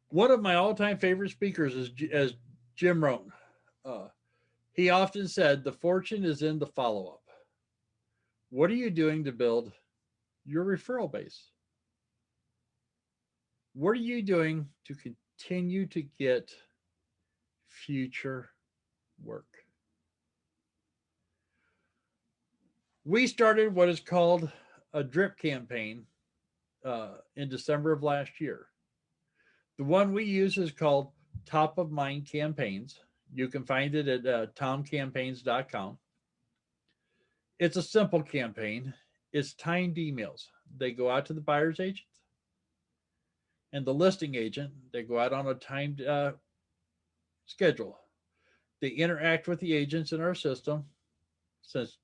One of my all-time favorite speakers is as Jim Rohn. He often said, the fortune is in the follow-up. What are you doing to build your referral base? What are you doing to continue to get future work? We started what is called a drip campaign in December of last year. The one we use is called Top of Mind Campaigns. You can find it at tomcampaigns.com. It's a simple campaign. It's timed emails. They go out to the buyer's agent and the listing agent. They go out on a timed schedule. They interact with the agents in our system since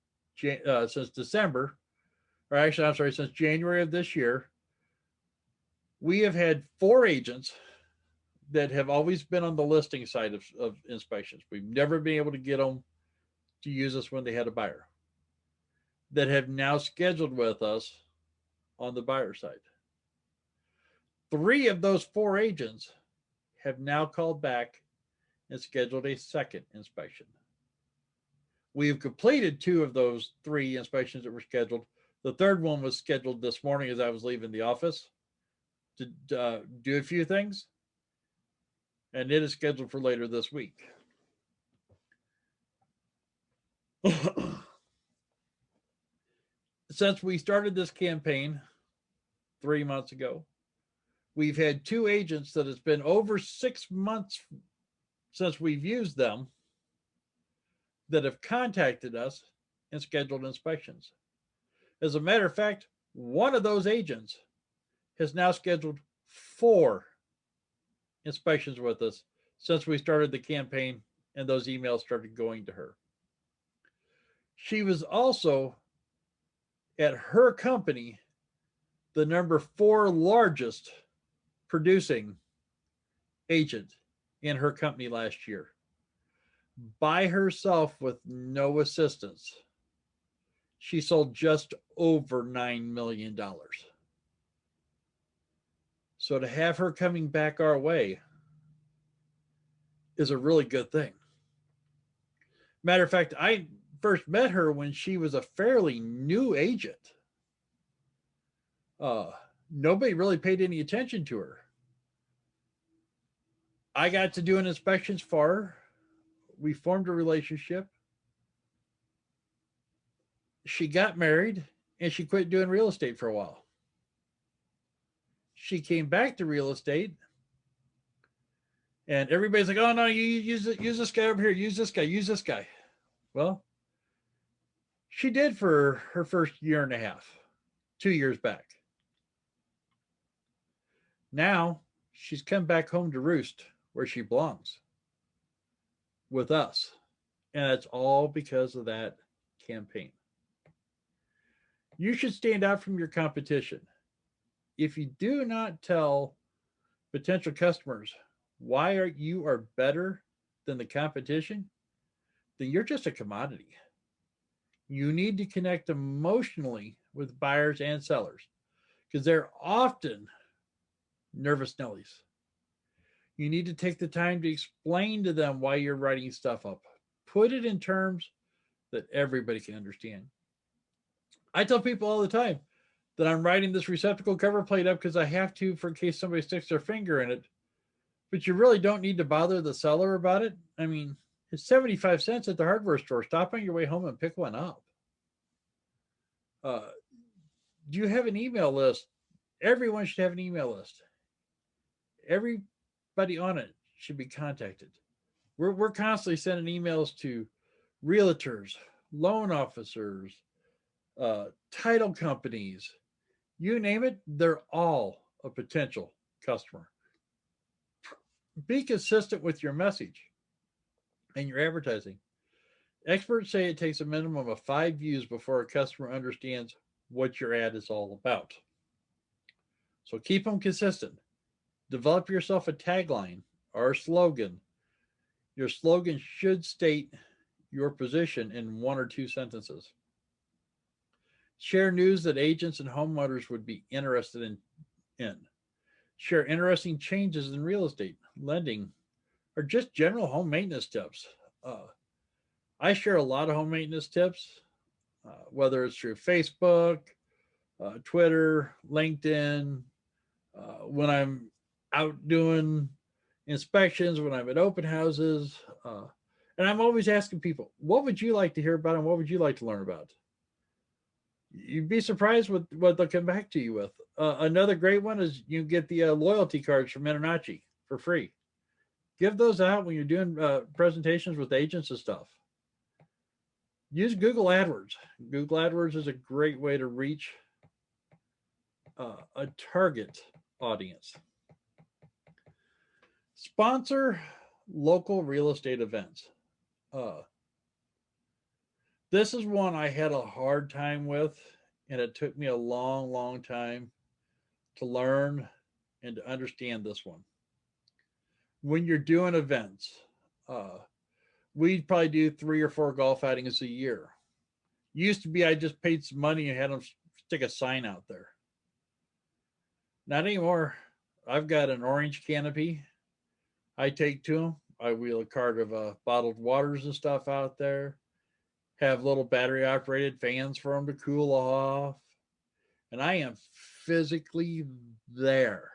December, or actually, I'm sorry, since January of this year. We have had 4 agents that have always been on the listing side of inspections. We've never been able to get them to use us when they had a buyer, that have now scheduled with us on the buyer side. 3 of those 4 agents have now called back and scheduled a second inspection. We have completed 2 of those 3 inspections that were scheduled. The third one was scheduled this morning as I was leaving the office to do a few things, and it is scheduled for later this week. Since we started this campaign 3 months ago, we've had 2 agents that it's been over 6 months since we've used them that have contacted us and scheduled inspections. As a matter of fact, one of those agents has now scheduled 4 inspections with us since we started the campaign and those emails started going to her. She was also at her company the number 4 largest producing agent in her company last year. By herself with no assistance, she sold just over $9 million. So to have her coming back our way is a really good thing. Matter of fact, I first met her when she was a fairly new agent. Nobody really paid any attention to her. I got to doing inspections for her. We formed a relationship. She got married and she quit doing real estate for a while. She came back to real estate and everybody's like, oh no, you use this guy over here, use this guy. Well, she did for her first year and a half, 2 years back. Now she's come back home to roost where she belongs, with us. And that's all because of that campaign. You should stand out from your competition. If you do not tell potential customers why you are better than the competition, then you're just a commodity. You need to connect emotionally with buyers and sellers because they're often nervous Nellies. You need to take the time to explain to them why you're writing stuff up. Put it in terms that everybody can understand. I tell people all the time that I'm writing this receptacle cover plate up because I have to for in case somebody sticks their finger in it. But you really don't need to bother the seller about it. I mean, it's 75 cents at the hardware store. Stop on your way home and pick one up. Uh, do you have an email list? Everyone should have an email list. Everybody on it should be contacted. We're constantly sending emails to realtors, loan officers, title companies, you name it, they're all a potential customer. Be consistent with your message and your advertising. Experts say it takes a minimum of 5 views before a customer understands what your ad is all about. So keep them consistent. Develop yourself a tagline or a slogan. Your slogan should state your position in 1 or 2 sentences. Share news that agents and homeowners would be interested in. Share interesting changes in real estate, lending, or just general home maintenance tips. Uh, I share a lot of home maintenance tips, whether it's through Facebook, Twitter, LinkedIn, when I'm out doing inspections, when I'm at open houses. And I'm always asking people, what would you like to hear about and what would you like to learn about? You'd be surprised what they'll come back to you with. Another great one is you get the loyalty cards from InterNACHI for free. Give those out when you're doing presentations with agents and stuff. Use Google AdWords. Google AdWords is a great way to reach a target audience. Sponsor local real estate events. Uh, this is one I had a hard time with, and it took me a long, long time to learn and to understand this one. When you're doing events, uh, we'd probably do 3 or 4 golf outings a year. Used to be I just paid some money and had them stick a sign out there. Not anymore. I've got an orange canopy I take to them. I wheel a cart of bottled waters and stuff out there. Have little battery operated fans for them to cool off. And I am physically there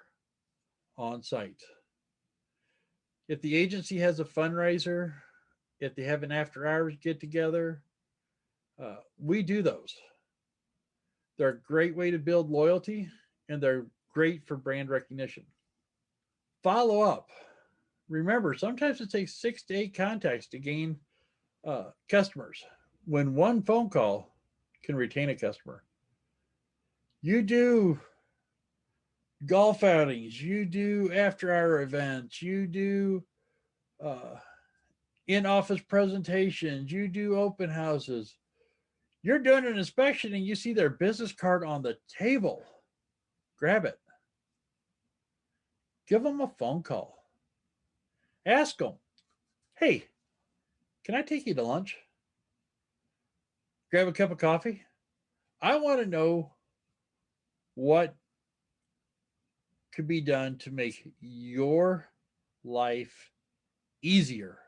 on site. If the agency has a fundraiser, if they have an after hours get together, we do those. They're a great way to build loyalty and they're great for brand recognition. Follow up. Remember, sometimes it takes 6 to 8 contacts to gain customers when one phone call can retain a customer. You do golf outings, you do after hour events, you do uh, in office presentations, you do open houses. You're doing an inspection and you see their business card on the table. Grab it. Give them a phone call. Ask them, hey, can I take you to lunch? Grab a cup of coffee? I want to know what could be done to make your life easier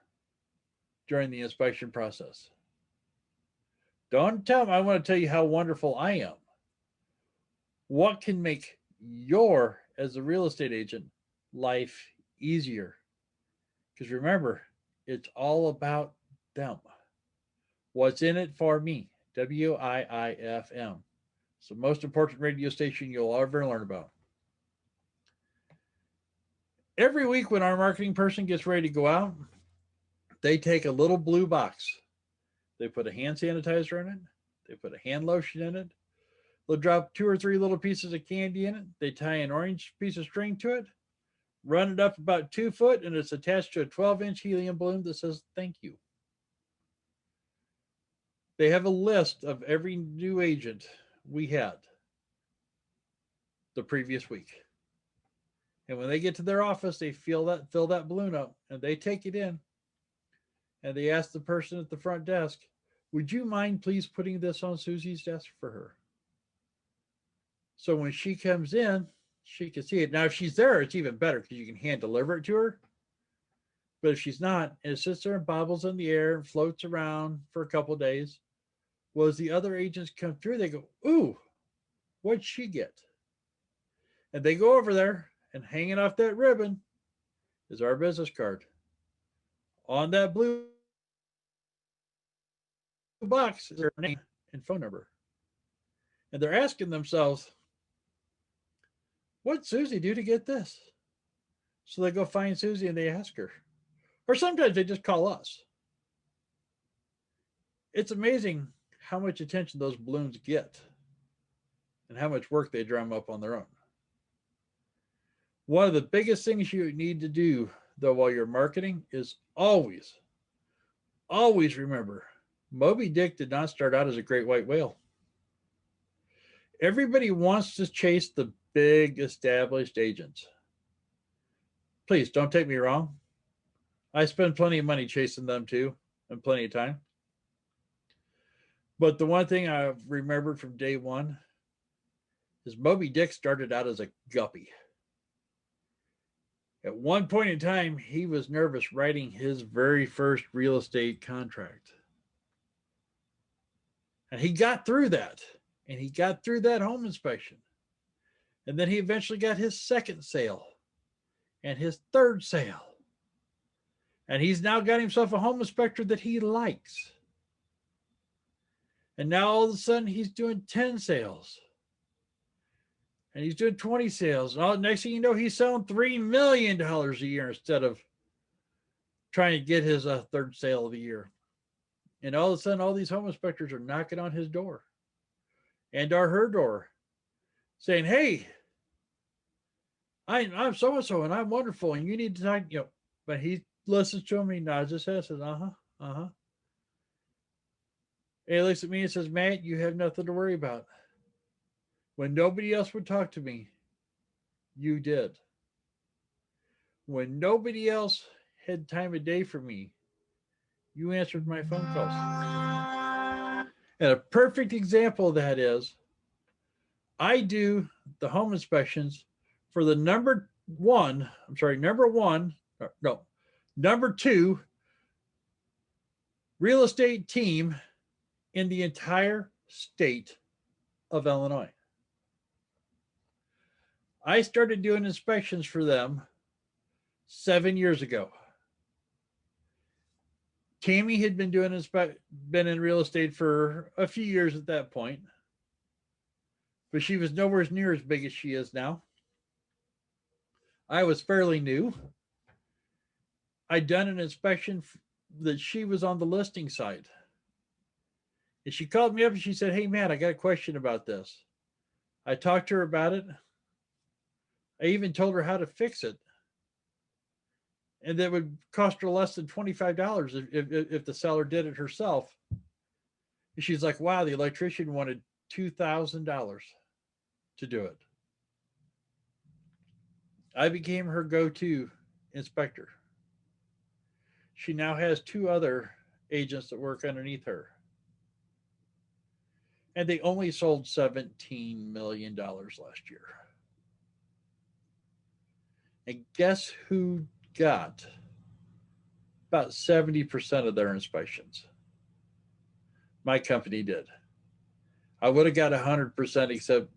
during the inspection process. Don't tell them I want to tell you how wonderful I am. What can make your, as a real estate agent, life easier? Because remember, it's all about them. What's in it for me? WIIFM. It's the most important radio station you'll ever learn about. Every week when our marketing person gets ready to go out, they take a little blue box. They put a hand sanitizer in it. They put a hand lotion in it. They'll drop 2 or 3 little pieces of candy in it. They tie an orange piece of string to it, run it up about 2 foot, and it's attached to a 12-inch helium balloon that says thank you. They have a list of every new agent we had the previous week. And when they get to their office, they fill that balloon up and they take it in and they ask the person at the front desk, would you mind please putting this on Susie's desk for her? So when she comes in, she can see it. Now, if she's there, it's even better because you can hand deliver it to her. But if she's not, and it sits there and bobbles in the air and floats around for a couple of days, well, as the other agents come through, they go, ooh, what'd she get? And they go over there, and hanging off that ribbon is our business card. On that blue box is their name and phone number. And they're asking themselves, what'd Susie do to get this? So they go find Susie and they ask her. Or sometimes they just call us. It's amazing how much attention those balloons get and how much work they drum up on their own. One of the biggest things you need to do, though, while you're marketing is always remember, Moby Dick did not start out as a great white whale. Everybody wants to chase the big established agents. Please don't take me wrong. I spend plenty of money chasing them too, and plenty of time. But the one thing I remembered from day one is Moby Dick started out as a guppy. At one point in time, he was nervous writing his very first real estate contract. And he got through that. And he got through that home inspection. And then he eventually got his second sale and his third sale. And he's now got himself a home inspector that he likes. And now all of a sudden he's doing 10 sales. And he's doing 20 sales. And all, next thing you know, he's selling $3 million a year instead of trying to get his third sale of the year. And all of a sudden, all these home inspectors are knocking on his door and or her door saying, hey, I'm so-and-so and I'm wonderful and you need to talk, but he listens to him, he nods his head, says, uh-huh. And he looks at me and says, Matt, you have nothing to worry about. When nobody else would talk to me, you did. When nobody else had time of day for me, you answered my phone calls. And a perfect example of that is I do the home inspections for the number two real estate team in the entire state of Illinois. I started doing inspections for them 7 years ago. Tammy had been been in real estate for a few years at that point, but she was nowhere near as big as she is now. I was fairly new. I'd done an inspection that she was on the listing side. And she called me up and she said, hey, Matt, I got a question about this. I talked to her about it. I even told her how to fix it. And that would cost her less than $25 if the seller did it herself. And she's like, wow, the electrician wanted $2,000 to do it. I became her go-to inspector. She now has 2 other agents that work underneath her. And they only sold $17 million last year. And guess who got about 70% of their inspections? My company did. I would have got 100%, except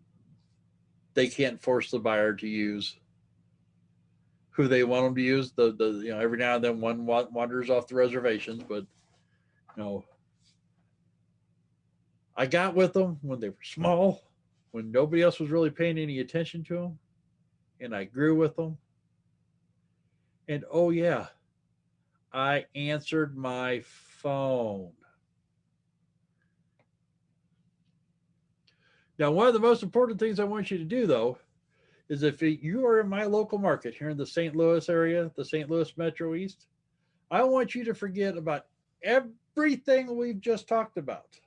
they can't force the buyer to use who they want them to use. Every now and then one wanders off the reservations, but I got with them when they were small, when nobody else was really paying any attention to them, and I grew with them. And oh yeah, I answered my phone. Now, one of the most important things I want you to do, though, is if you are in my local market here in the St. Louis area, the St. Louis Metro East, I want you to forget about everything we've just talked about.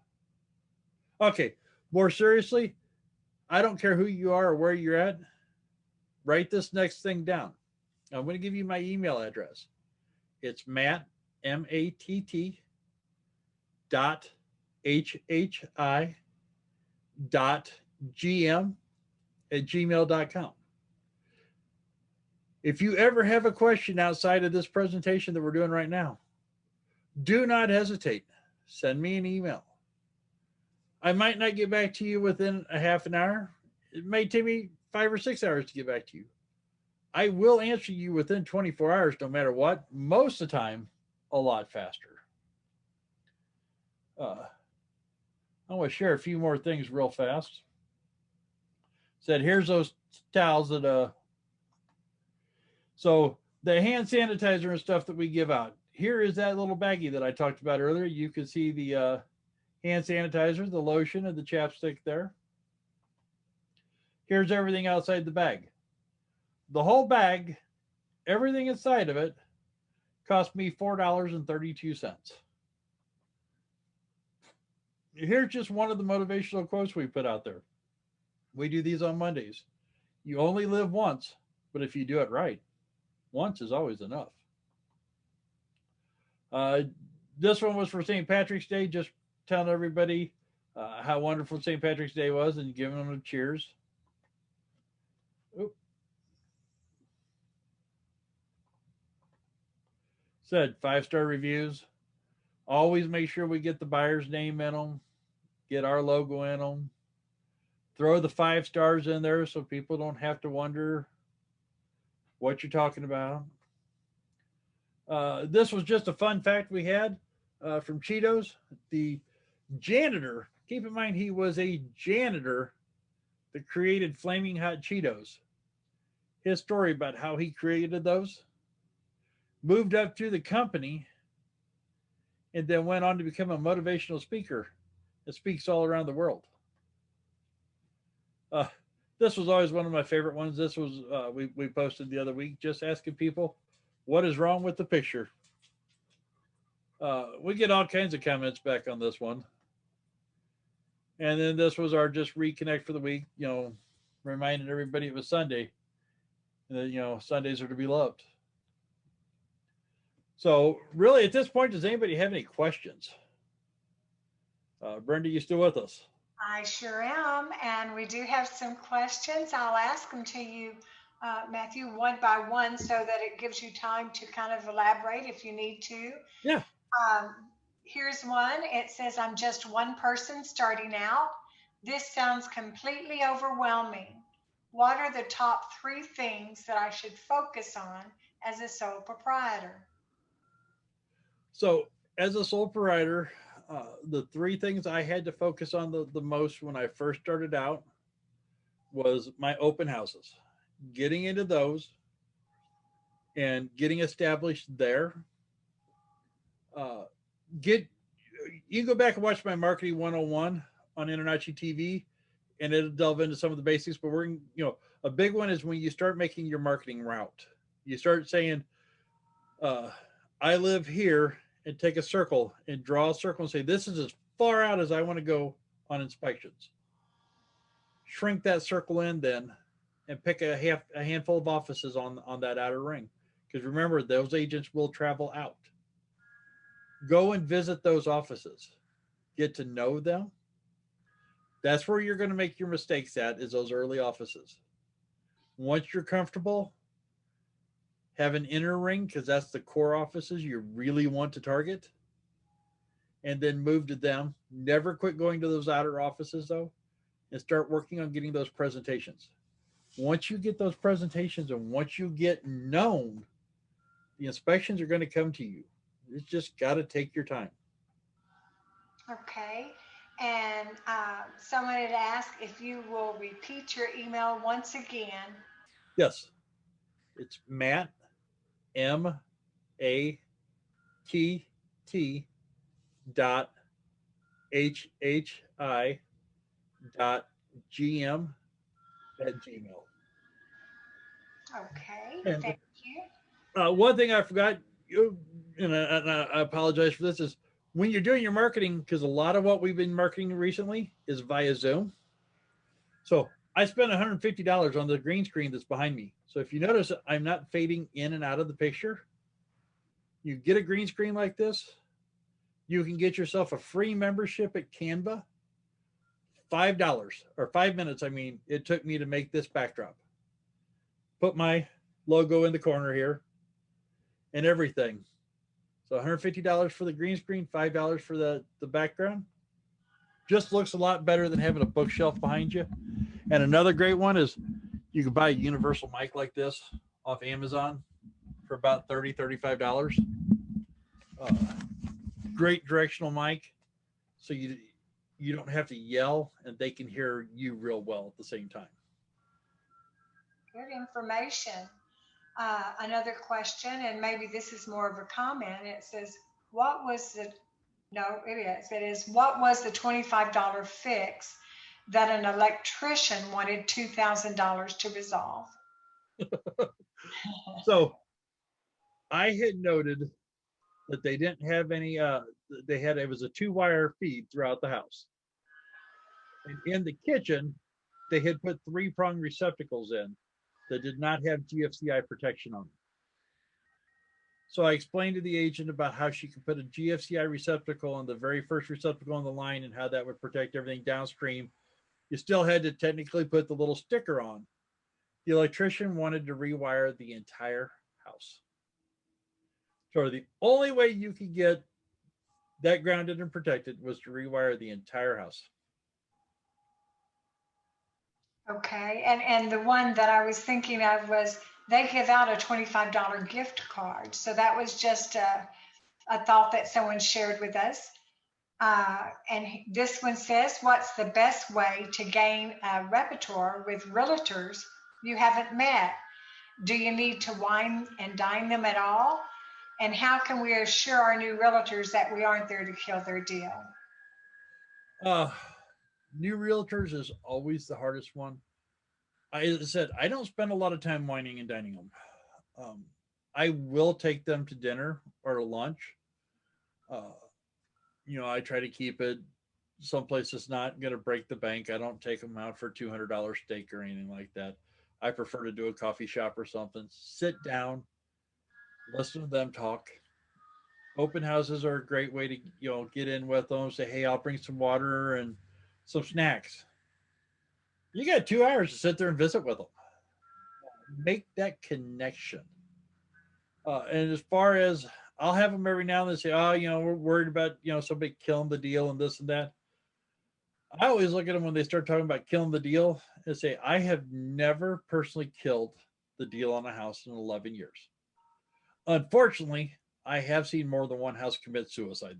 Okay, more seriously, I don't care who you are or where you're at. Write this next thing down. I'm going to give you my email address. It's Matt, MATT, dot HHI dot GM at gmail.com. If you ever have a question outside of this presentation that we're doing right now, do not hesitate. Send me an email. I might not get back to you within a half an hour. It may take me 5 or 6 hours to get back to you. I will answer you within 24 hours, no matter what. Most of the time, a lot faster. I want to share a few more things real fast. Said, here's those towels that, so the hand sanitizer and stuff that we give out. Here is that little baggie that I talked about earlier. You can see the hand sanitizer, the lotion, and the chapstick there. Here's everything outside the bag. The whole bag, everything inside of it, cost me $4.32. Here's just one of the motivational quotes we put out there. We do these on Mondays. You only live once, but if you do it right, once is always enough. Uh, this one was for St. Patrick's Day, just telling everybody how wonderful St. Patrick's Day was and giving them a cheers. Oop. Said 5-star reviews. Always make sure we get the buyer's name in them, get our logo in them. Throw the 5 stars in there so people don't have to wonder what you're talking about. This was just a fun fact we had from Cheetos. The janitor, keep in mind he was a janitor that created Flaming Hot Cheetos. His story about how he created those, moved up through the company, and then went on to become a motivational speaker that speaks all around the world. This was always one of my favorite ones. This was we posted the other week, just asking people what is wrong with the picture. We get all kinds of comments back on this one. And then this was our just reconnect for the week, reminding everybody it was Sunday. And that, Sundays are to be loved. So really at this point, does anybody have any questions? Brenda, you still with us? I sure am. And we do have some questions. I'll ask them to you, Matthew, one by one so that it gives you time to kind of elaborate if you need to. Yeah. Um, Here's one. It says, I'm just one person starting out. This sounds completely overwhelming. What are the top 3 things that I should focus on as a sole proprietor? So as a sole proprietor, the 3 things I had to focus on the most when I first started out was my open houses, getting into those and getting established there. Uh, get You can go back and watch my marketing 101 on InterNACHI TV, and it'll delve into some of the basics. But a big one is when you start making your marketing route. You start saying, I live here, and take a circle and draw a circle and say, this is as far out as I want to go on inspections. Shrink that circle in then and pick a handful of offices on that outer ring. Because remember, those agents will travel out. Go and visit those offices. Get to know them. That's where you're going to make your mistakes at, is those early offices. Once you're comfortable, have an inner ring, because that's the core offices you really want to target, and then move to them. Never quit going to those outer offices, though, and start working on getting those presentations. Once you get those presentations and once you get known, the inspections are going to come to you. It's just got to take your time. Okay. And someone had asked if you will repeat your email once again. Yes, it's Matt, MATT dot HHI dot GM at Gmail. Okay. And Thank you. one thing I forgot, and I apologize for this, is when you're doing your marketing, because a lot of what we've been marketing recently is via Zoom. So I spent $150 on the green screen that's behind me. So if you notice, I'm not fading in and out of the picture. You get a green screen like this, you can get yourself a free membership at Canva. $5 or 5 minutes. I mean, it took me to make this backdrop. Put my logo in the corner here and everything. So $150 for the green screen, $5 for the background. Just looks a lot better than having a bookshelf behind you. And another great one is you can buy a universal mic like this off Amazon for about $30, $35. Great directional mic. So you don't have to yell and they can hear you real well at the same time. Good information. Another question, and maybe this is more of a comment. It says, what was the, no, it is, what was the $25 fix that an electrician wanted $2,000 to resolve? So I had noted that they didn't have any, it was a 2-wire feed throughout the house. And in the kitchen, they had put 3-prong receptacles in that did not have GFCI protection on them. So I explained to the agent about how she could put a GFCI receptacle on the very first receptacle on the line and how that would protect everything downstream. You still had to technically put the little sticker on. The electrician wanted to rewire the entire house. So the only way you could get that grounded and protected was to rewire the entire house. Okay, and the one that I was thinking of was they give out a $25 gift card. So that was just a thought that someone shared with us. And this one says, what's the best way to gain a repertoire with realtors you haven't met? Do you need to wine and dine them at all? And how can we assure our new realtors that we aren't there to kill their deal? New realtors is always the hardest one. I said, I don't spend a lot of time whining and dining them. I will take them to dinner or to lunch. I try to keep it someplace that's not going to break the bank. I don't take them out for $200 steak or anything like that. I prefer to do a coffee shop or something. Sit down, listen to them talk. Open houses are a great way to get in with them. Say, hey, I'll bring some water and some snacks. You got 2 hours to sit there and visit with them. Make that connection. And as far as I'll have them every now and then say, we're worried about somebody killing the deal and this and that. I always look at them when they start talking about killing the deal and say, I have never personally killed the deal on a house in 11 years. Unfortunately, I have seen more than one house commit suicide,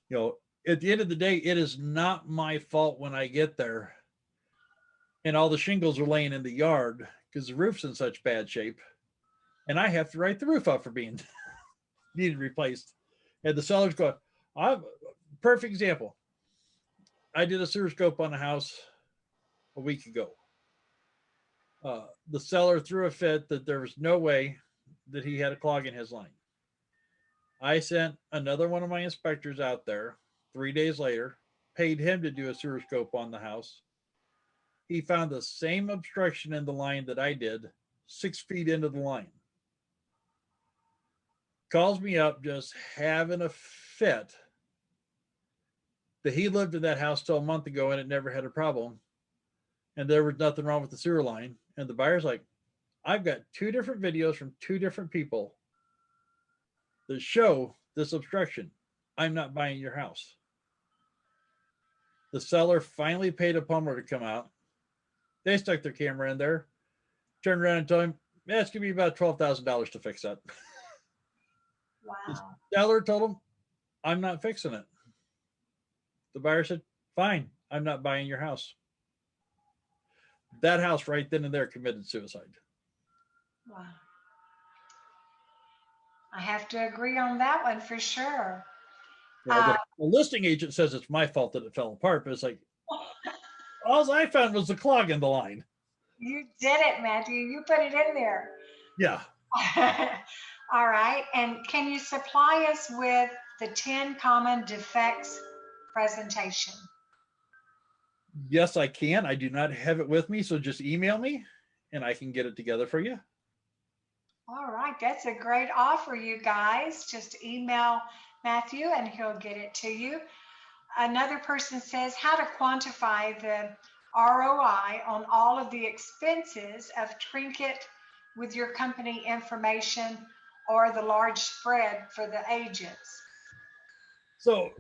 though. At the end of the day, it is not my fault when I get there and all the shingles are laying in the yard because the roof's in such bad shape. And I have to write the roof out for being needed replaced. And the seller's going, perfect example. I did a sewer scope on a house a week ago. The seller threw a fit that there was no way that he had a clog in his line. I sent another one of my inspectors out there 3 days later, paid him to do a sewer scope on the house. He found the same obstruction in the line that I did 6 feet into the line. Calls me up just having a fit that he lived in that house till a month ago and it never had a problem. And there was nothing wrong with the sewer line. And the buyer's like, I've got 2 different videos from 2 different people that show this obstruction. I'm not buying your house. The seller finally paid a plumber to come out. They stuck their camera in there, turned around and told him, it's going to be about $12,000 to fix that. Wow. The seller told him, I'm not fixing it. The buyer said, fine, I'm not buying your house. That house right then and there committed suicide. Wow. I have to agree on that one for sure. The listing agent says it's my fault that it fell apart, but it's like, all I found was the clog in the line. You did it, Matthew. You put it in there. Yeah. All right. And can you supply us with the 10 common defects presentation? Yes, I can. I do not have it with me, so just email me and I can get it together for you. All right. That's a great offer, you guys. Just email Matthew and he'll get it to you. Another person says how to quantify the ROI on all of the expenses of Trinket with your company information or the large spread for the agents. So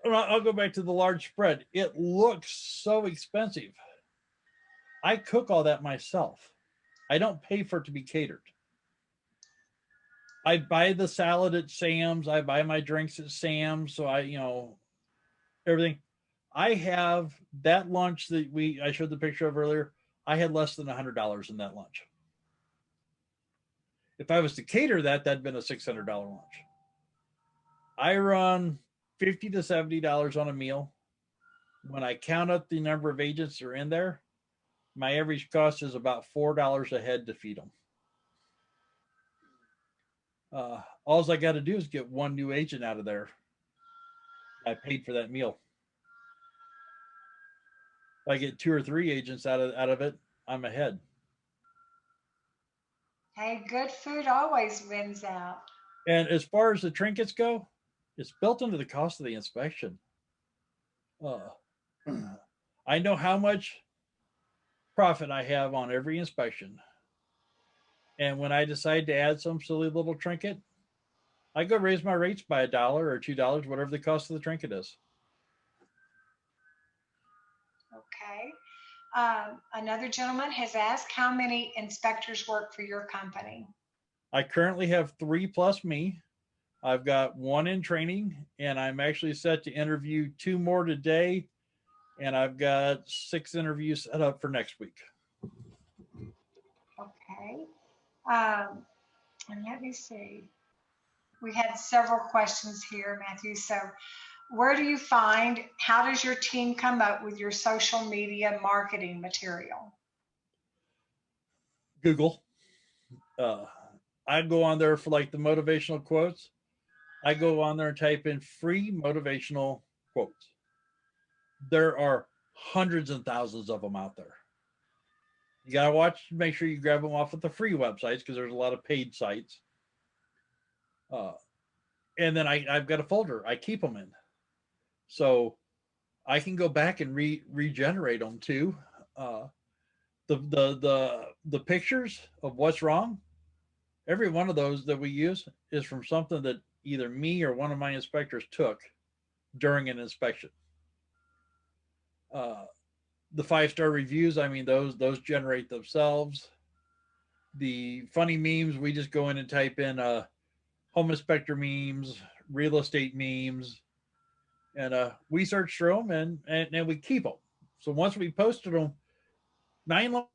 I'll go back to the large spread. It looks so expensive. I cook all that myself. I don't pay for it to be catered. I buy the salad at Sam's. I buy my drinks at Sam's. So everything. I have that lunch that I showed the picture of earlier. I had less than $100 in that lunch. If I was to cater that, that'd been a $600 lunch. I run $50 to $70 on a meal. When I count up the number of agents that are in there, my average cost is about $4 a head to feed them. All I got to do is get one new agent out of there. I paid for that meal. If I get 2 or 3 agents out of it, I'm ahead. Hey, good food always wins out. And as far as the trinkets go, it's built into the cost of the inspection. I know how much profit I have on every inspection. And when I decide to add some silly little trinket, I go raise my rates by $1 or $2, whatever the cost of the trinket is. Okay. Another gentleman has asked how many inspectors work for your company? I currently have 3 plus me. I've got 1 in training, and I'm actually set to interview 2 more today, and I've got 6 interviews set up for next week. Okay. And let me see. We had several questions here, Matthew. So where do you find, how does your team come up with your social media marketing material? Google. I go on there for like the motivational quotes. I go on there and type in free motivational quotes. There are hundreds and thousands of them out there. You got to watch, make sure you grab them off of the free websites because there's a lot of paid sites. And then I've got a folder I keep them in. So I can go back and regenerate them too. The pictures of what's wrong, every one of those that we use is from something that either me or one of my inspectors took during an inspection. The 5-star reviews, I mean, those generate themselves. The funny memes, we just go in and type in home inspector memes, real estate memes, and we search through them and we keep them. So once we posted them, 9 months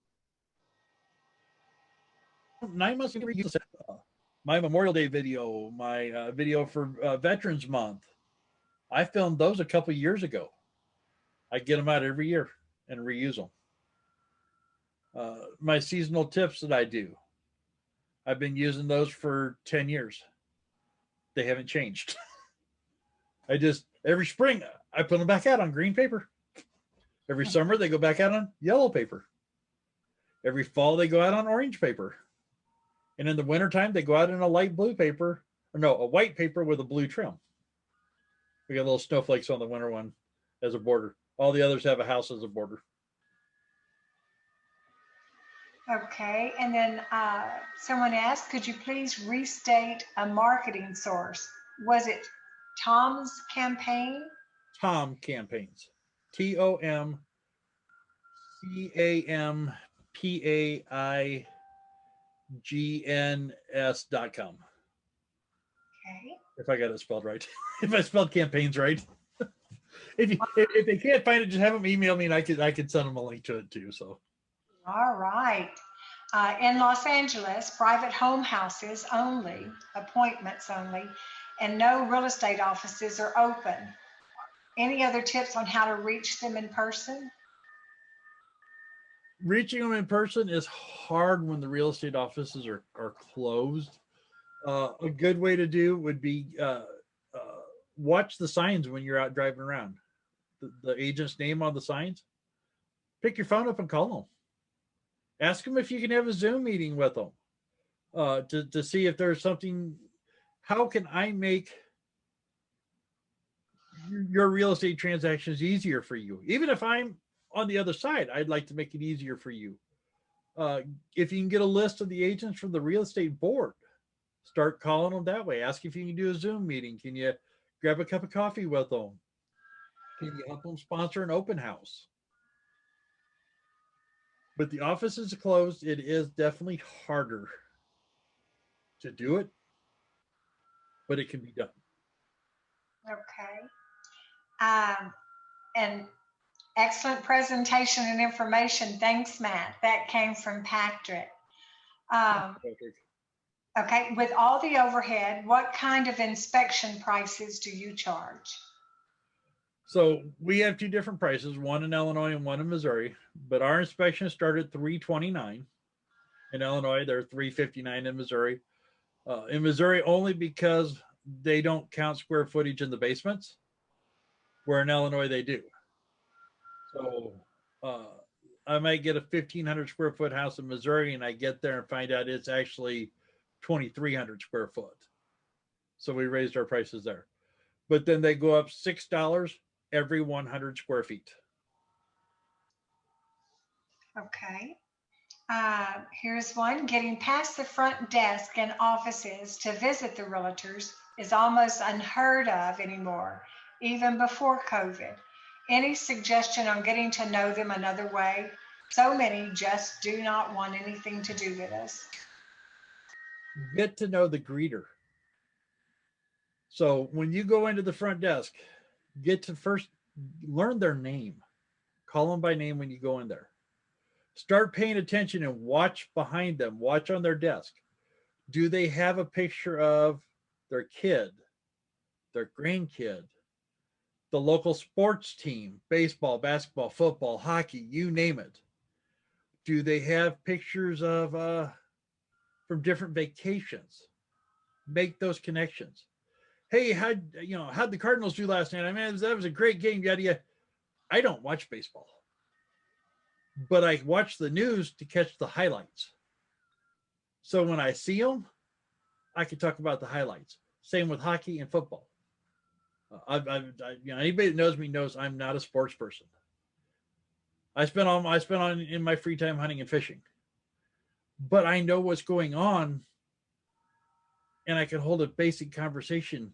ago, my Memorial Day video, my video for Veterans Month, I filmed those a couple years ago. I get them out every year and reuse them. My seasonal tips that I do, I've been using those for 10 years. They haven't changed. Every spring, I put them back out on green paper. Every summer, they go back out on yellow paper. Every fall, they go out on orange paper. And in the wintertime, they go out in a light blue paper, or no, a white paper with a blue trim. We got little snowflakes on the winter one as a border. All the others have a house as a border. Okay, and then someone asked, could you please restate a marketing source? Was it Tom's campaign? Tom Campaigns. TOMCAMPAIGNS.com. Okay. If I got it spelled right. If I spelled campaigns right. If they can't find it, just have them email me and I could send them a link to it too. So. All right. In Los Angeles, private home houses only, appointments only, and no real estate offices are open. Any other tips on how to reach them in person? Reaching them in person is hard when the real estate offices are closed. A good way to do would be watch the signs when you're out driving around. The agent's name on the signs. Pick your phone up and call them. Ask them if you can have a Zoom meeting with them to see if there's something. How can I make your real estate transactions easier for you? Even if I'm on the other side, I'd like to make it easier for you. If you can get a list of the agents from the real estate board, start calling them that way. Ask if you can do a Zoom meeting. Can you grab a cup of coffee with them? Can you help them sponsor an open house? But the office is closed. It is definitely harder to do it, but it can be done. Okay. And excellent presentation and information. Thanks, Matt. That came from Patrick. Okay, with all the overhead, what kind of inspection prices do you charge? So we have two different prices, one in Illinois and one in Missouri, but our inspections start at $329. In Illinois, they're $359 in Missouri. In Missouri, only because they don't count square footage in the basements, where in Illinois they do. So I might get a 1,500 square foot house in Missouri, and I get there and find out it's actually 2,300 square foot. So we raised our prices there. But then they go up $6 every 100 square feet. Okay. Here's one. Getting past the front desk and offices to visit the realtors is almost unheard of anymore, even before COVID. Any suggestion on getting to know them another way? So many just do not want anything to do with us. Get to know the greeter. So when you go into the front desk, get to first learn their name. Call them by name when you go in there. Start paying attention and watch behind them. Watch on their desk. Do they have a picture of their kid, their grandkid, the local sports team, baseball, basketball, football, hockey, you name it? Do they have pictures of from different vacations? Make those connections. Hey, how'd the Cardinals do last night? I mean, that was a great game. Yada yada. I don't watch baseball, but I watch the news to catch the highlights. So when I see them, I can talk about the highlights. Same with hockey and football. Anybody that knows me knows I'm not a sports person. I spend on in my free time hunting and fishing, but I know what's going on, and I can hold a basic conversation.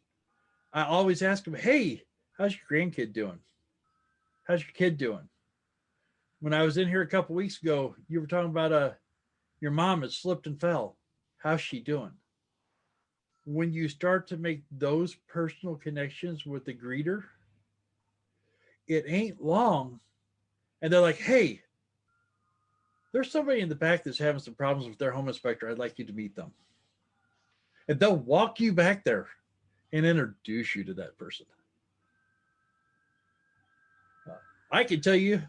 I always ask them, "Hey, how's your grandkid doing? How's your kid doing?" When I was in here a couple weeks ago, you were talking about your mom had slipped and fell. How's she doing? When you start to make those personal connections with the greeter, it ain't long. And they're like, "Hey, there's somebody in the back that's having some problems with their home inspector. I'd like you to meet them." And they'll walk you back there and introduce you to that person. I can tell you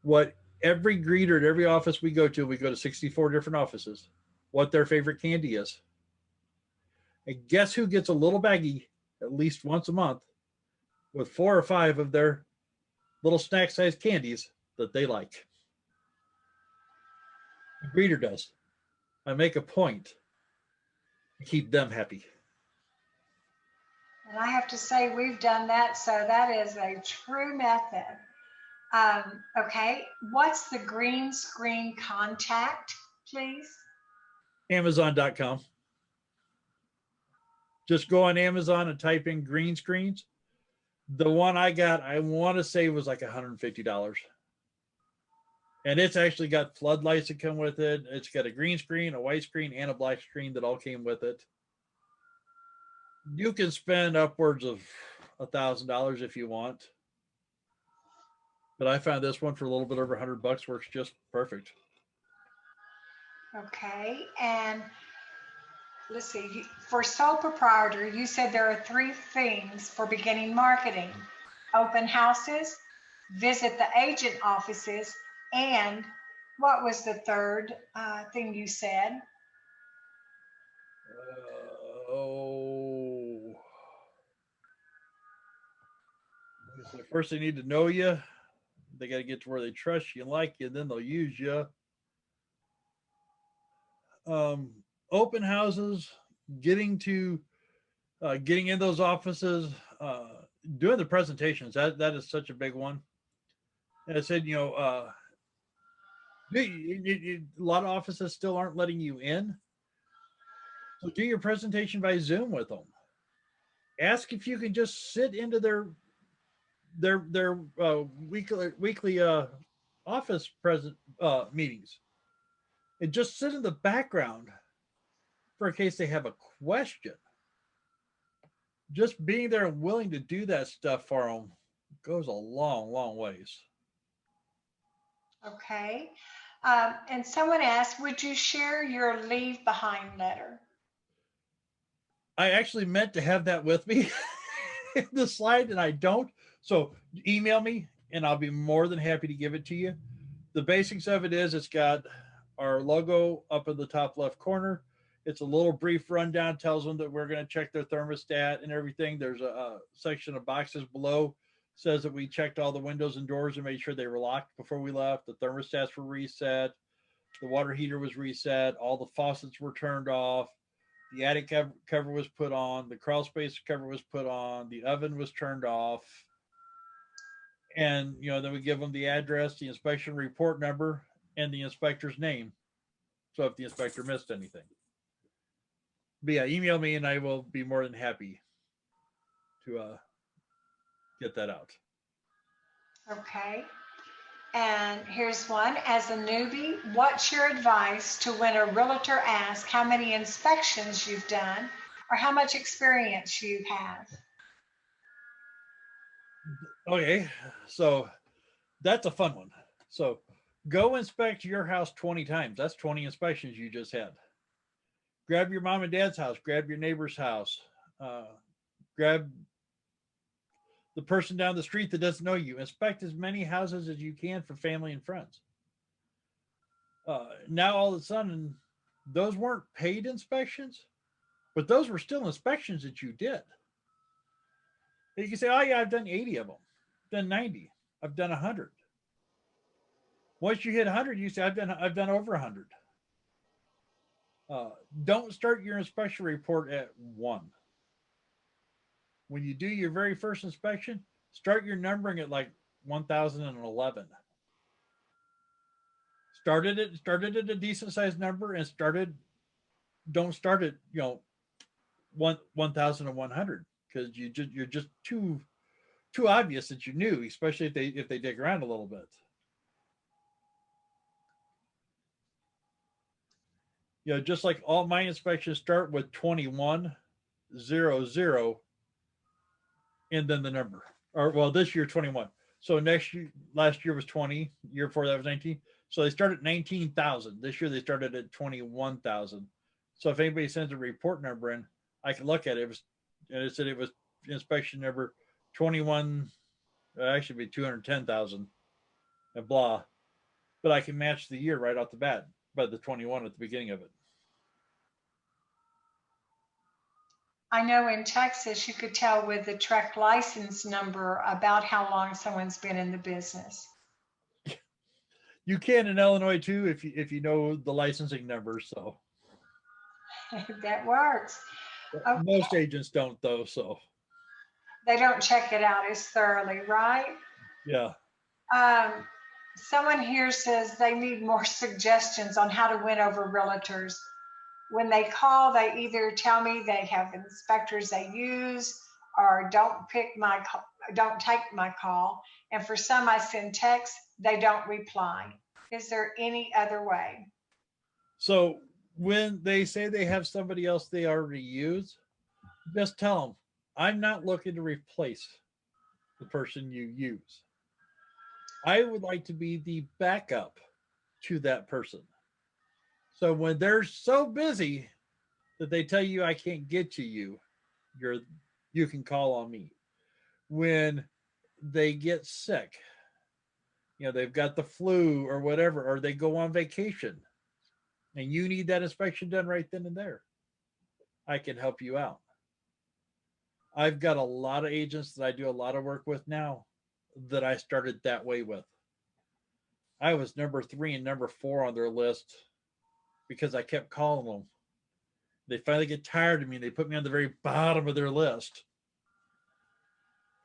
what every greeter at every office we go to 64 different offices, what their favorite candy is. And guess who gets a little baggie at least once a month with 4 or 5 of their little snack-sized candies that they like? The greeter does. I make a point to keep them happy. And I have to say, we've done that, so that is a true method. Okay, what's the green screen contact, please? Amazon.com. Just go on Amazon and type in green screens. The one I got, I want to say was like $150. And it's actually got floodlights that come with it. It's got a green screen, a white screen, and a black screen that all came with it. You can spend upwards of $1,000 if you want. But I found this one for a little bit over $100 works just perfect. Okay, and let's see, for sole proprietor, you said there are 3 things for beginning marketing: open houses, visit the agent offices, and what was the third thing you said? So first, they need to know you. They got to get to where they trust you and like you, and then they'll use you. Um, Open houses, getting to getting in those offices, doing the presentations. That is such a big one. And I said, a lot of offices still aren't letting you in. So do your presentation by Zoom with them. Ask if you can just sit into their weekly office present meetings and just sit in the background for in case they have a question. Just being there and willing to do that stuff for them goes a long, long ways. Okay. And someone asked, would you share your leave behind letter? I actually meant to have that with me in the slide, and I don't. So email me, and I'll be more than happy to give it to you. The basics of it is it's got our logo up in the top left corner. It's a little brief rundown, tells them that we're going to check their thermostat and everything. There's a section of boxes below, says that we checked all the windows and doors and made sure they were locked before we left. The thermostats were reset. The water heater was reset. All the faucets were turned off. The attic cover was put on. The crawl space cover was put on. The oven was turned off. And, then we give them the address, the inspection report number, and the inspector's name. So if the inspector missed anything. But yeah, email me and I will be more than happy to get that out. Okay. And here's one. As a newbie, what's your advice to when a realtor asks how many inspections you've done or how much experience you have? Okay, so that's a fun one. So go inspect your house 20 times. That's 20 inspections you just had. Grab your mom and dad's house, grab your neighbor's house, grab the person down the street that doesn't know you. Inspect as many houses as you can for family and friends. Now, all of a sudden, those weren't paid inspections, but those were still inspections that you did. And you can say, oh, yeah, I've done 80 of them, I've done 90, I've done 100. Once you hit 100, you say, I've done over 100. Don't start your inspection report at 1. When you do your very first inspection, start your numbering at like 1011. Started at a decent sized number and don't start at 1100 because you're just too obvious that you knew, especially if they dig around a little bit. Just like all my inspections start with 2100 and then the number. Or well, this year 21. So last year was 20. Year before that was 19. So they started at 19,000. This year they started at 21,000. So if anybody sends a report number in, I can look at it. It said it was inspection number 21. Actually, be 210,000 and blah. But I can match the year right off the bat by the 21 at the beginning of it. I know in Texas, you could tell with the truck license number about how long someone's been in the business. You can in Illinois too if you know the licensing number. So that works. Okay. Most agents don't though, so they don't check it out as thoroughly, right? Yeah. Someone here says they need more suggestions on how to win over realtors. When they call, they either tell me they have inspectors they use or don't take my call. And for some, I send texts, they don't reply. Is there any other way? So when they say they have somebody else they already use, just tell them, I'm not looking to replace the person you use. I would like to be the backup to that person. So when they're so busy that they tell you I can't get to you, you can call on me. When they get sick, they've got the flu or whatever, or they go on vacation and you need that inspection done right then and there, I can help you out. I've got a lot of agents that I do a lot of work with now that I started that way with. I was number 3 and number 4 on their list because I kept calling them. They finally get tired of me and they put me on the very bottom of their list.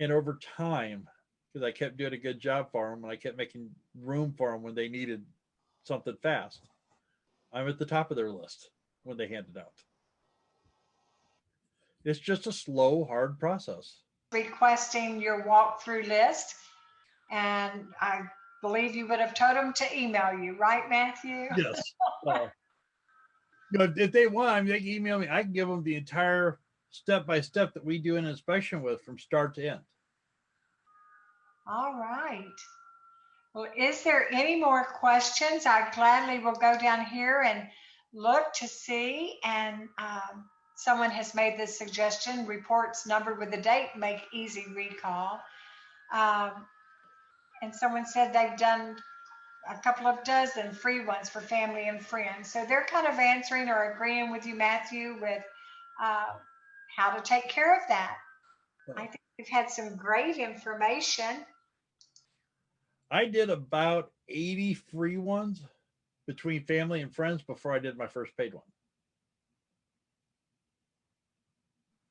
And over time, because I kept doing a good job for them and I kept making room for them when they needed something fast, I'm at the top of their list when they hand it out. It's just a slow, hard process. Requesting your walkthrough list, and I believe you would have told them to email you, right, Matthew? Yes. If they want, I mean, they can email me. I can give them the entire step by step that we do an inspection with from start to end. All right. Well, is there any more questions? I gladly will go down here and look to see. And someone has made this suggestion: reports numbered with the date make easy recall. And someone said they've done a couple of dozen free ones for family and friends. So they're kind of answering or agreeing with you, Matthew, with uh, how to take care of that. I think we've had some great information. I did about 80 free ones between family and friends before I did my first paid one.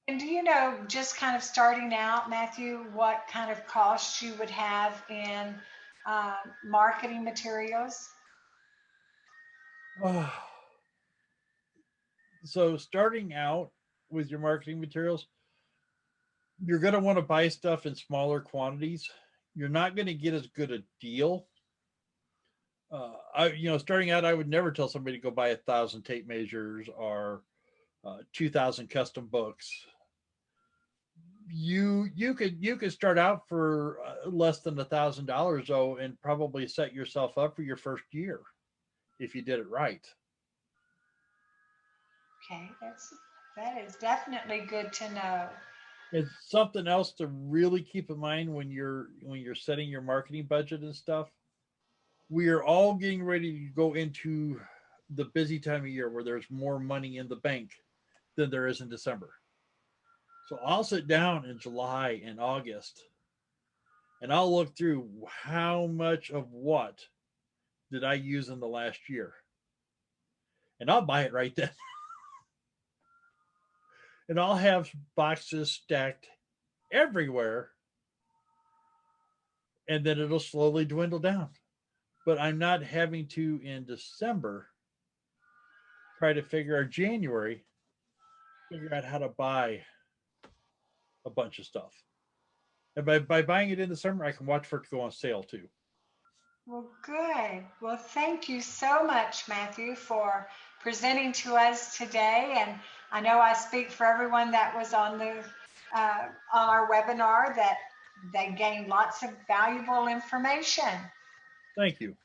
And do you know, just kind of starting out, Matthew, what kind of costs you would have in marketing materials? So starting out with your marketing materials, you're going to want to buy stuff in smaller quantities. You're not going to get as good a deal. Starting out, I would never tell somebody to go buy 1,000 tape measures or 2,000 custom books. You could start out for less than $1,000 though, and probably set yourself up for your first year if you did it right. Okay, that is definitely good to know. It's something else to really keep in mind when you're setting your marketing budget and stuff. We are all getting ready to go into the busy time of year where there's more money in the bank than there is in December. So I'll sit down in July and August and I'll look through how much of what did I use in the last year. And I'll buy it right then. And I'll have boxes stacked everywhere. And then it'll slowly dwindle down. But I'm not having to in December try to figure out January, figure out how to buy a bunch of stuff. And by buying it in the summer, I can watch for it to go on sale too. Well, good. Well, thank you so much, Matthew, for presenting to us today. And I know I speak for everyone that was on our webinar that they gained lots of valuable information. Thank you.